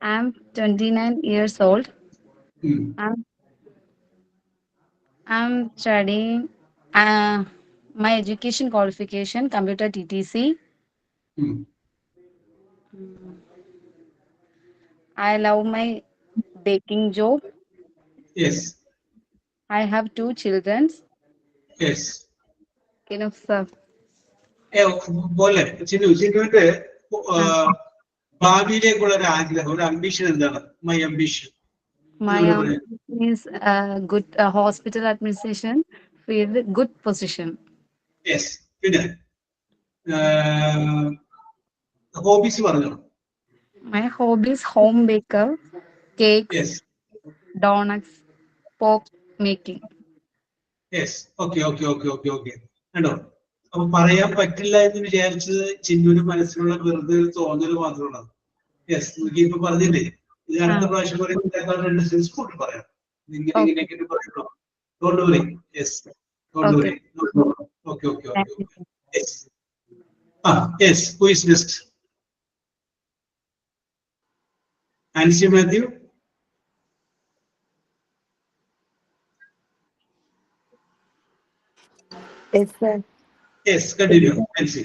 I am 29 years old. I'm studying my education qualification, computer TTC. I love my baking job. Yes. I have 2 children. Yes. Enough, sir. പോലെ ചിന്നുവിന്റെ ഭാവിയിലേക്കുള്ള ഒരു ആഗ്രഹം, ഒരു ambition എന്താണ്? My ambition. My ambition is good hospital administration with good position. Yes. പിന്നെ hobbies പറഞ്ഞോ. My hobbies home baker, cakes, Yes. donuts, pork making. Yes. Okay. കണ്ടോ, അപ്പൊ പറയാൻ പറ്റില്ല എന്ന് വിചാരിച്ചത് ചിന്നുവിന്റെ മനസ്സിലുള്ള വെറുതെ തോന്നൽ മാത്രമാണ്. യെസ്, ഇപ്പൊ പറഞ്ഞില്ലേ, ഇത് അടുത്ത പ്രാവശ്യം പറയുമ്പോൾ പറയാം. ഇങ്ങനെയൊക്കെ പറയണോ? Don't worry. Yes. Don't worry. Okay. Yes. Yes. Who is next? Nancy Matthew. Yes, sir. Yes, continue. Nancy.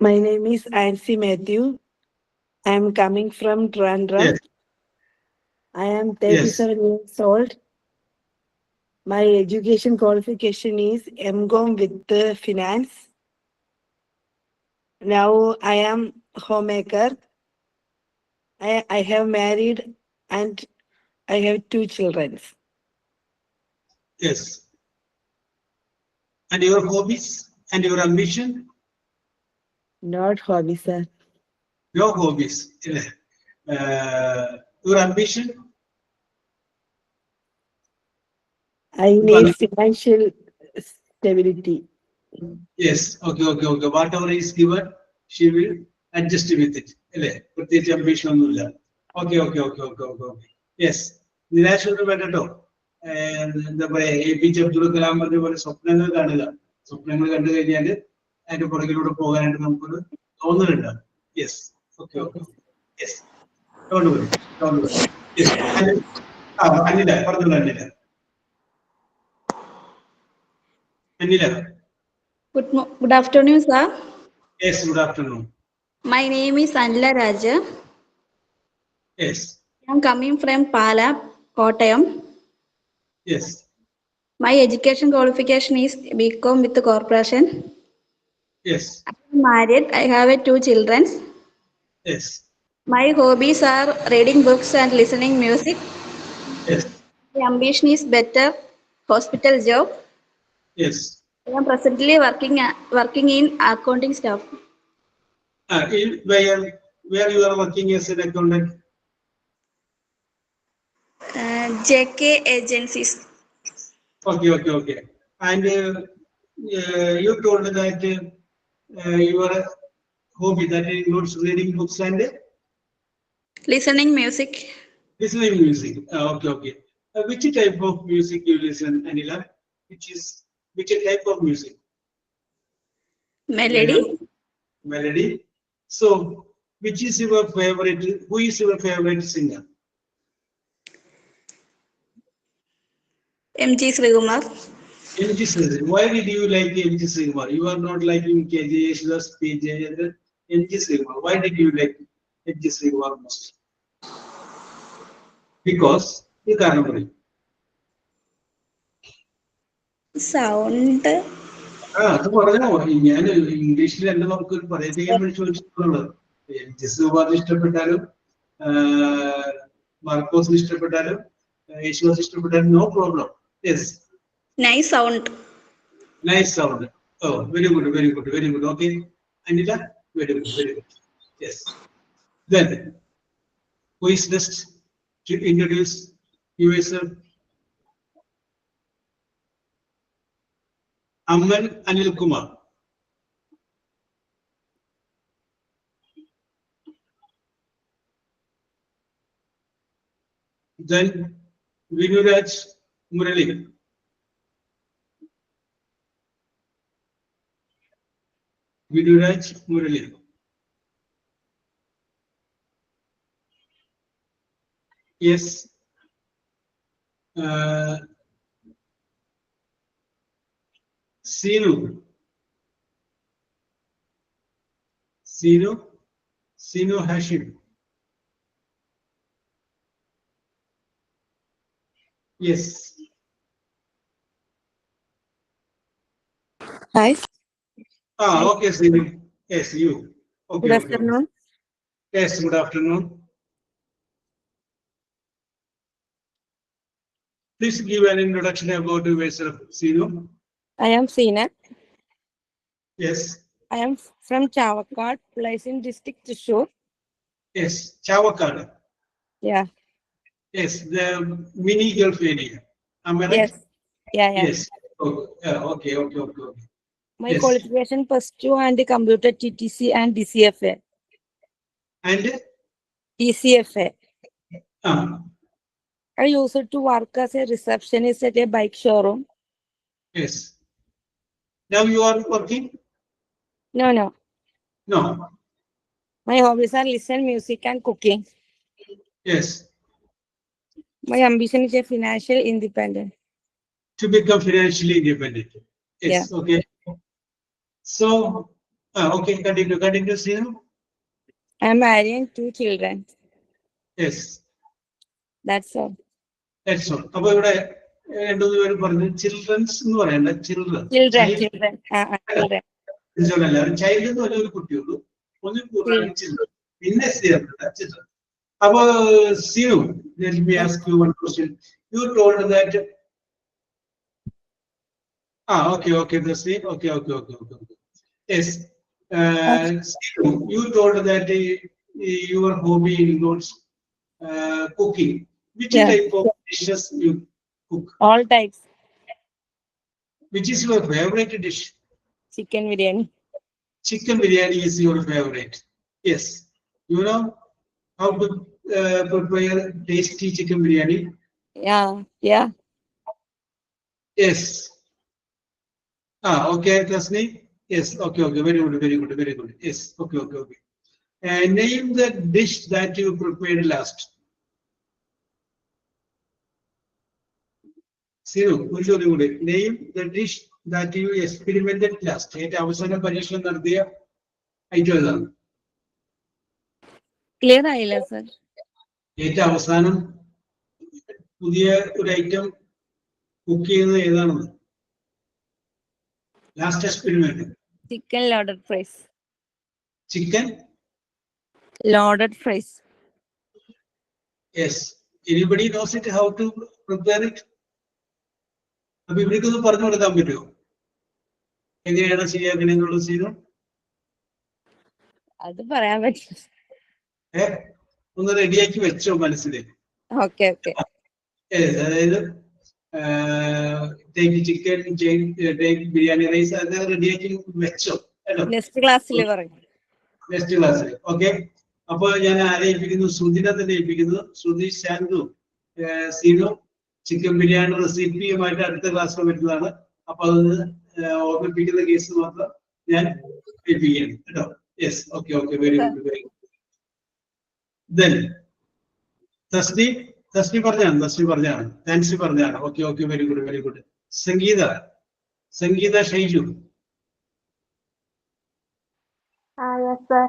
My name is Nancy Matthew. I am coming from Trivandrum. Yes. I am 37 years old. My education qualification is MCom with finance. Now I am homemaker. I have married and I have 2 children. Yes. And your hobbies and your ambition? Not hobby, sir. No hobbies. Your ambition? I need financial stability. Yes. Okay. Whatever is given, she will adjust with it. പ്രത്യേകിച്ച് ambition ഒന്നുമില്ല. Okay. Yes. നിരാശയൊന്നും വേണ്ടോ. എന്താ പറയാ, APJ Abdul Kalam പറഞ്ഞ പോലെ സ്വപ്നങ്ങൾ കാണുക. സ്വപ്നങ്ങൾ കണ്ടു കഴിഞ്ഞാൽ അതിന്റെ പുറകിലൂടെ പോകാനായിട്ട് നമുക്കൊരു തോന്നലുണ്ട്. Yes. Okay. Yes. Don't worry. Yes. Anila പറഞ്ഞോളൂ. Anila. Good afternoon, sir. Yes, good afternoon. My name is Anila Raja. Yes. I am coming from Pala, Kottayam. Yes. My education qualification is BCom with corporation. Yes. I am married. I have 2 children. Yes. My hobbies are reading books and listening music. Yes. My ambition is better hospital job. Yes. I am presently working in accounting staff. Where you are working as an accountant? JK Agencies. Okay. And you told that your hobby that includes reading books and Listening music. Listening music. Okay. Which type of music you listen, Anila? Which type of music? Melody. So, which is your favorite? Who is your favorite singer? MG Srikumar. MG Srikumar. Why did you like MG Srikumar? You are not liking KJ Yesudas, PJ. MG Srikumar. Why did you like MG Srikumar most? Because you can't remember. Sound. അത് പറഞ്ഞോ. ഞാൻ ഇംഗ്ലീഷിൽ എന്നെ നമുക്ക് പറയാൻ വേണ്ടി ചോദിച്ചിട്ടുള്ളത്. ജെസുബാദ് ഇഷ്ടപ്പെട്ടാലും മാർക്കോസ് ഇഷ്ടപ്പെട്ടാലും യേശുദാസ് ഇഷ്ടപ്പെട്ടാലും no problem. Yes. Nice sound. Oh, very good, very good, very good. Okay, Anita, very good, very good. Yes. Then, who is next to introduce yourself? Amman Anil Kumar. Then, Vinuraj Murali. Vinuraj Murali. Yes. Sinu. Sinu Hashim. Yes. Hi. Okay, Sinu. Yes, you. Okay, Good okay, afternoon. okay. Yes, good afternoon. Please give an introduction about yourself, Sinu. I am Sina. Yes. I am from Chavakkad, place in district Thrissur. Yes, Chavakkad. Yeah. Yes, the mini Gulf area. Am I right? Yes. Yeah. Yes. Okay. My Yes. qualification +2 and computer TTC and DCFA. And TCFA. ah, I used to work as a receptionist at a bike showroom. yes. Now you are working? No. No. My hobbies are listen music and cooking. Yes. My ambition is a financial independent. To become financially independent. Yes. Yeah. Okay. So, okay. Continue, Sinu. I am marrying 2 children. Yes. That's all. That's all. അപ്പോൾ ഇവിടെ രണ്ടുമൂന്ന് പേര് പറഞ്ഞു children's എന്ന് പറയണ്ട children Children. Child child എന്ന് പറഞ്ഞ ഒരു കുട്ടിയുള്ളൂ ഒന്ന് പൂർണ്ണ ചിൽഡ്രൻ പിന്നെ ചിൽഡ്രൻ അപ്പൊ Sinu let me ask you one question. You told that okay Dasni. Okay. Yes. Sinu, you told that your hobby includes cooking. Which type of dishes you cook? All types. Which is your favorite dish? Chicken biryani. Chicken biryani is your favorite. Yes. You know how to prepare tasty chicken biryani? Yeah. Yes. Okay, Tasni. Yes. Okay. Very good. Yes. Okay. Name the dish that you prepared last. Sinu, name the dish that you experimented last. അവസാനം പരീക്ഷണം നടത്തിയ item ഏതാണ്? Clear ആയില്ല sir. ഏറ്റവും അവസാനം പുതിയ ഒരു item cook ചെയ്യുന്നത് ഏതാണെന്ന്? Last experiment. Chicken loaded fries. Chicken Loaded fries. Yes. Anybody knows it how to prepare it? അപ്പൊ ഇവിടേക്കൊന്ന് പറഞ്ഞു കൊടുക്കാൻ പറ്റുമോ എങ്ങനെയാണ് ശരിയാക്കണെന്നുള്ളത്? സീനു അത് പറയാൻ പറ്റില്ല. ഒന്ന് റെഡിയാക്കി വെച്ചോ മനസ്സിൽ. ഓക്കെ. അതായത് ചിക്കൻ ബിരിയാണി റൈസ് അതൊക്കെ റെഡിയാക്കി വെച്ചോ. നെക്സ്റ്റ് ക്ലാസ്സിൽ പറയും. നെക്സ്റ്റ് ക്ലാസ്സിൽ. ഓക്കെ. അപ്പൊ ഞാൻ ആരെ ഏൽപ്പിക്കുന്നു? ശ്രുതിനെ തന്നെ ഏൽപ്പിക്കുന്നു. ശ്രുതി, ശാന്തു, സീനു ചിക്കൻ ബിരിയാണി റെസിപ്പിയുമായിട്ട് അടുത്ത ക്ലാസ്സിൽ വരുന്നതാണ്. അപ്പൊ അതൊന്ന് ഓർമ്മിപ്പിക്കുന്ന കേസ് മാത്രം ഞാൻ ഏൽപ്പിക്കുകയാണ് കേട്ടോ. Yes. Okay. Very good. Then Thasni പറഞ്ഞാണ്. നാൻസി പറഞ്ഞാണ്. Okay. Very good. Sangeetha Shaiju. Yes, sir.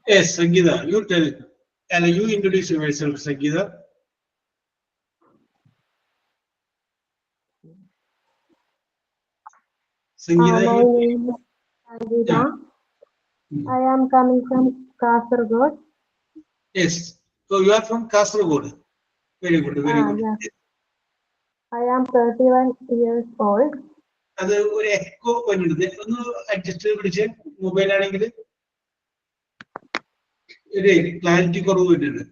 Yes, Sangeeta, you tell, and you introduce yourself, Sangeeta. My name is Sangeeta. I am coming from Kasaragod. Yes. So you are from Kasaragod. Very good. Yes. I am 31 years old. അത് ഒരു echo വന്നിട്ട് ഒന്ന് adjust പിടിച്ച് മൊബൈലാണെങ്കിൽ ഒരു clarity കുറവ് വരുന്നുണ്ട്.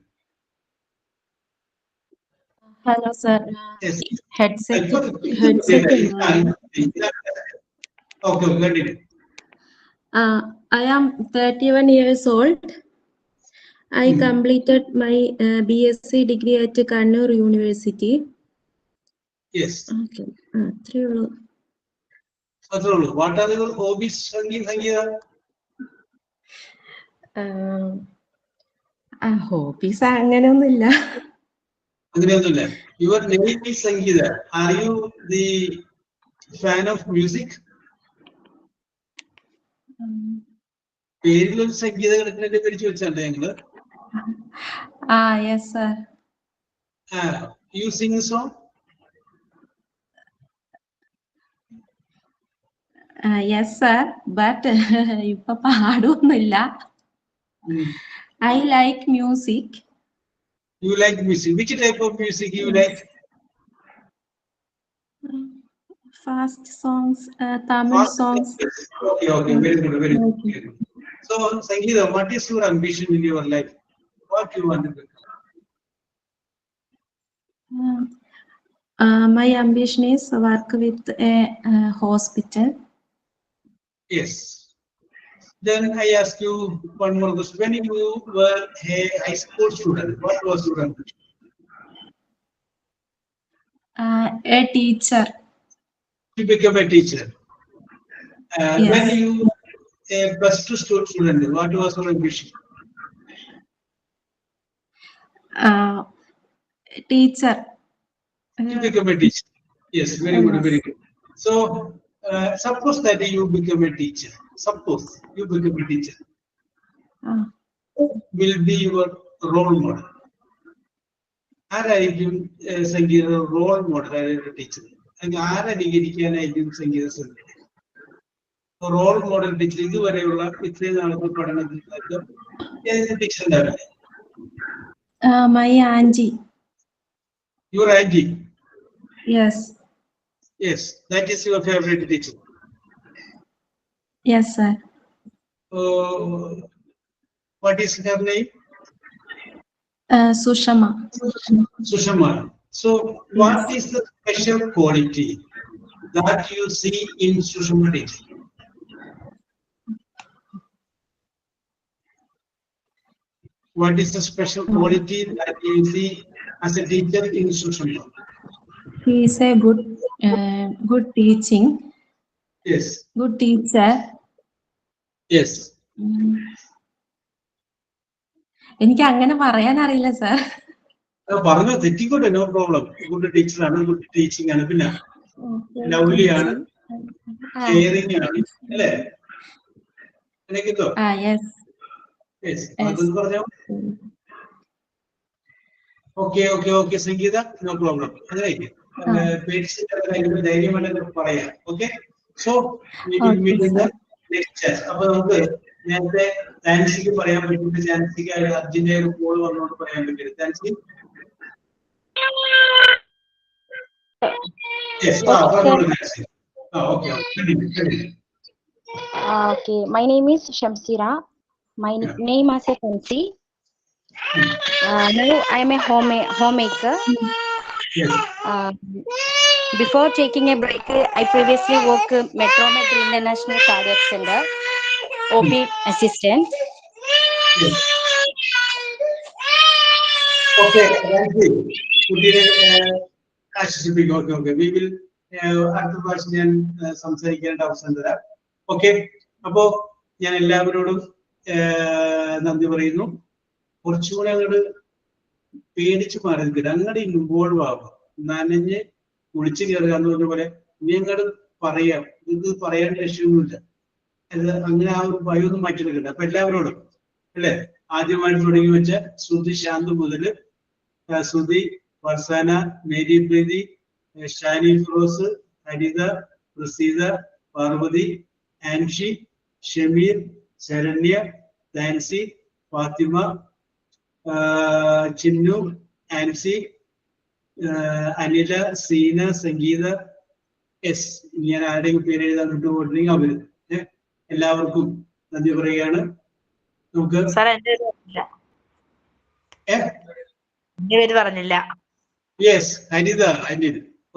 Hello, sir. Yes. Headset. Okay, continue. I am 31 years old. I completed my BSc degree at Kannur University. Yes. Okay. Through. What are your hobbies, Sangeeta? Hobbies അങ്ങനെയൊന്നുമില്ല. അങ്ങനെയൊന്നുമില്ല. Your name is Sangeeta. Are you the fan of music? പേരിലൊരു സംഗീത കിടക്കുന്നതിന്റെ പേര് ചോദിച്ചല്ലേ ഞങ്ങള്? Yes, sir. You sing a song? Yes, sir. But ഇപ്പൊ പാടൊന്നുമില്ല. I like music. You like music. Which type of music you like? Fast songs, Tamil songs. Okay, very good, very good. So, Sangeeta, what is your ambition in your life? What you want to become? My ambition is to work with a hospital. Yes. Then I ask you one more question. When you were a high school student, what was your ambition? A teacher. To become a teacher. Yes. When you a plus 2 student, what was your ambition? Teacher. To become a teacher. Yes, very good, very good. So, suppose that you become a teacher. Suppose you become a teacher. Will be your role model. ആരായിരിക്കും സംഗീത role model ആയിട്ട് teacher? ആരനുകരിക്കാനായിരിക്കും സംഗീത role model teacher? ഇതുവരെയുള്ള ഇത്രയും നാളത്തെ പഠനത്തിൽ teacher ഉണ്ടാവില്ല. My auntie. Your auntie? Yes. Yes, that is your favorite teacher. Yes, sir. What is her name? Sushama. Sushama. So, what is the special quality that you see in Sushama teacher? What is the special quality that you see as a teacher in Sushama? He is a good teaching. Yes. Good teacher. Yes. എനിക്ക് അങ്ങനെ പറയാൻ അറിയില്ല sir. പറഞ്ഞ തെറ്റിക്കോട്ടെ, no problem. Good ടീച്ചറാണ്, good teaching ആണ്, പിന്നെ lovely ആണ്, caring ആണ്, അല്ലേ? പറഞ്ഞോ. ഓക്കെ സംഗീത, നോ പ്രോബ്ലം. അതിലേക്ക് ധൈര്യമായിട്ട് പറയാം. ഓക്കെ, സോ അപ്പൊ നമുക്ക് നേരത്തെ നാൻസിക്ക് പറയാൻ പറ്റും. നാൻസിക്ക് അർജുന്റെ ഒരു കോൾ വന്നോണ്ട് പറയാൻ പറ്റില്ല. Nancy, Okay, my name is Shamsira. My name is Fancy. Now I am a homemaker. Before taking a break, I previously worked Metromed International Cardiac Center, OP assistant. Okay, ആശ്വസിപ്പിക്കും. ഓക്കെ, വി വിൽ അടുത്ത പ്രാവശ്യം ഞാൻ സംസാരിക്കേണ്ട അവസരം തരാം. Okay, അപ്പോ ഞാൻ എല്ലാവരോടും നന്ദി പറയുന്നു. കുറച്ചുകൂടെ അങ്ങോട്ട് പേടിച്ച് മാറി നിൽക്കുക, അങ്ങോട്ട് ഇൻവോൾവ് ആവുക, നനഞ്ഞ് കുളിച്ച് കയറുക എന്ന് പറഞ്ഞ പോലെ ഇനി അങ്ങോട്ട് പറയാം. ഇത് പറയാൻ ലക്ഷ്യമൊന്നുമില്ല. അങ്ങനെ ആ ഒരു ഭയമൊന്നും മാറ്റിയെടുക്കണ്ട. അപ്പൊ എല്ലാവരോടും അല്ലെ, ആദ്യമായിട്ട് തുടങ്ങി വെച്ച ശ്രുതി ശാന്ത് മുതല് ശ്രുതി, ഫർസാന, മേരി പ്രീതി, ഷാനി ഫിറോസ്, ഹരിത, പ്രസീത, പാർവതി, ആൻഷി, ഷമീർ, ശരണ്യ, നാൻസി, ഫാത്തിമ, ചിന്നു, ആൻസി, അനില, സീന, സംഗീത, യെസ്, ഞാൻ ആരുടെയും പേര് എഴുതാൻ വിട്ടുപോയിട്ടുണ്ടെങ്കിൽ അവര് എല്ലാവർക്കും നന്ദി പറയുകയാണ്. നമുക്ക് പറഞ്ഞില്ല. യെസ്, ഹരിത.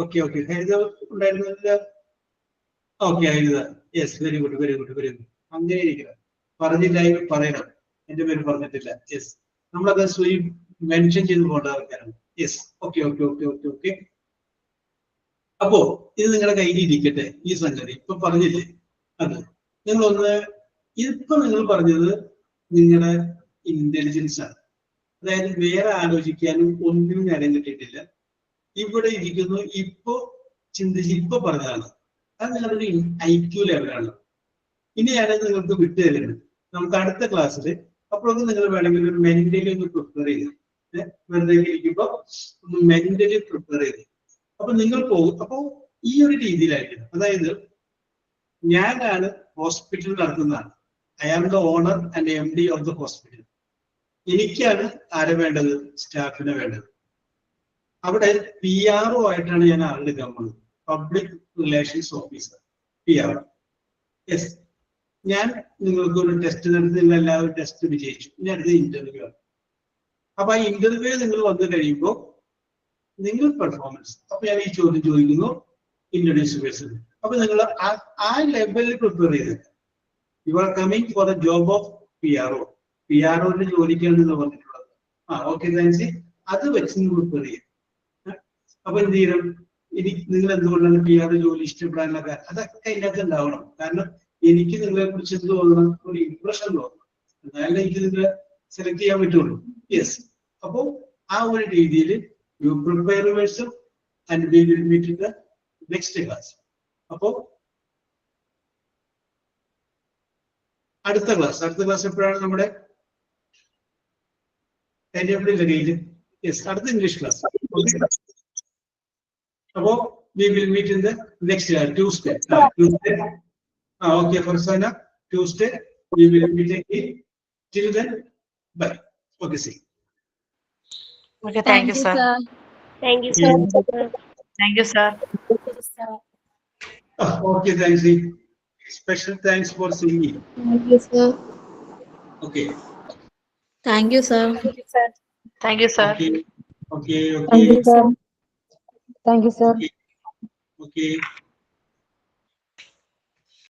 ഓക്കെ ഹരിത ഉണ്ടായിരുന്നില്ല. Okay, Haritha. Yes, very good. അങ്ങനെ ഇരിക്കണം. പറഞ്ഞില്ലായി പറയണം. എന്റെ പേര് പറഞ്ഞിട്ടില്ല. യെസ്, നമ്മളത് സ്വയം മെൻഷൻ ചെയ്ത് പോകേണ്ട ആൾക്കാരാണ്. Yes, okay. അപ്പോ ഇത് നിങ്ങളുടെ കയ്യിൽ ഇരിക്കട്ടെ. ഈ സംഗതി ഇപ്പൊ പറഞ്ഞില്ലേ, അത് നിങ്ങളൊന്ന് ഇപ്പൊ നിങ്ങൾ പറഞ്ഞത് നിങ്ങളുടെ ഇന്റലിജൻസ് ആണ്. അതായത് വേറെ ആലോചിക്കാനും ഒന്നിനും നേരം കിട്ടിയിട്ടില്ല. ഇവിടെ ഇരിക്കുന്നു, ഇപ്പൊ ചിന്തിച്ച് ഇപ്പൊ പറഞ്ഞതാണ്. അത് നിങ്ങളുടെ IQ ലെവലാണ്. ഇനിയാണ് നിങ്ങൾക്ക് വിട്ടു തരുന്നത്. നമുക്ക് അടുത്ത ക്ലാസ്സിൽ അപ്പോഴൊക്കെ നിങ്ങൾ വേണമെങ്കിൽ ഒരു മെന്റലി ഒന്ന് പ്രിപ്പയർ ചെയ്ത് വെറുതെ ഇരിക്കുമ്പോ ഒന്ന് മെന്റലി പ്രിപ്പയർ ചെയ്ത് അപ്പൊ നിങ്ങൾ പോകും. അപ്പോ ഈ ഒരു രീതിയിലായിരിക്കും. അതായത് ഞാനാണ് ഹോസ്പിറ്റൽ നടത്തുന്നതാണ്. I am the owner and MD of the hospital. എനിക്കാണ് ആരെ വേണ്ടത്? സ്റ്റാഫിനെ വേണ്ടത്. അവിടെ PRO ആയിട്ടാണ് ഞാൻ ആളെടുക്കാൻ പോകുന്നത്. Public relations officer, PR. Yes, ഞാൻ നിങ്ങൾക്ക് ഒരു ടെസ്റ്റ് നടത്തി, നിങ്ങൾ എല്ലാവരും ടെസ്റ്റ് വിജയിച്ചു. ഇനി അടുത്ത ഇന്റർവ്യൂ ആണ്. അപ്പൊ ആ ഇന്റർവ്യൂ നിങ്ങൾ വന്നു കഴിയുമ്പോൾ നിങ്ങൾ പെർഫോമൻസ്, അപ്പൊ ഞാൻ ഈ ചോദ്യം ചോദിക്കുന്നു, ഇൻട്രൊഡ്യൂസ് പേഴ്സൺ. അപ്പൊ നിങ്ങൾ ആ ലെവലിൽ പ്രിപ്പയർ ചെയ്ത് you are coming for the job of PRO. PROന്റെ ജോലിക്കാണ് നിങ്ങൾ പറഞ്ഞിട്ടുള്ളത്. Okay, thanks. അത് വെച്ച് നിങ്ങൾ പ്രിപ്പയർ ചെയ്യും. അപ്പൊ എന്ത് ചെയ്യണം? ഇനി നിങ്ങൾ എന്തുകൊണ്ടാണ് PR ജോലി ഇഷ്ടപ്പെടാനൊക്കെ അതൊക്കെ അതിനകത്ത് ഉണ്ടാവണം. കാരണം എനിക്ക് നിങ്ങളെ കുറിച്ച് എന്ത് തോന്നണം? ഒരു ഇംപ്രഷൻ തോന്നണം. എന്നാലും എനിക്ക് നിങ്ങളെ സെലക്ട് ചെയ്യാൻ പറ്റുള്ളൂ. യെസ്, അപ്പോ ആ ഒരു രീതിയിൽ you prepare yourself and we will meet in the next class. അപ്പോ അടുത്ത ക്ലാസ് എപ്പോഴാണ് നമ്മുടെ കയ്യിൽ? യെസ്, അടുത്ത ഇംഗ്ലീഷ് ക്ലാസ്. അപ്പോ we will meet in the next Tuesday. Okay, Farzana, Tuesday we will be taking. Till then, bye. Okay, see. Okay, thank you, sir. Thank you, sir. Thank you, sir. Okay, thanks. Special thanks for singing. Thank you, sir. Okay. Thank you, sir. Thank you, sir. Okay. Thank you, sir. Thank you, sir. Okay.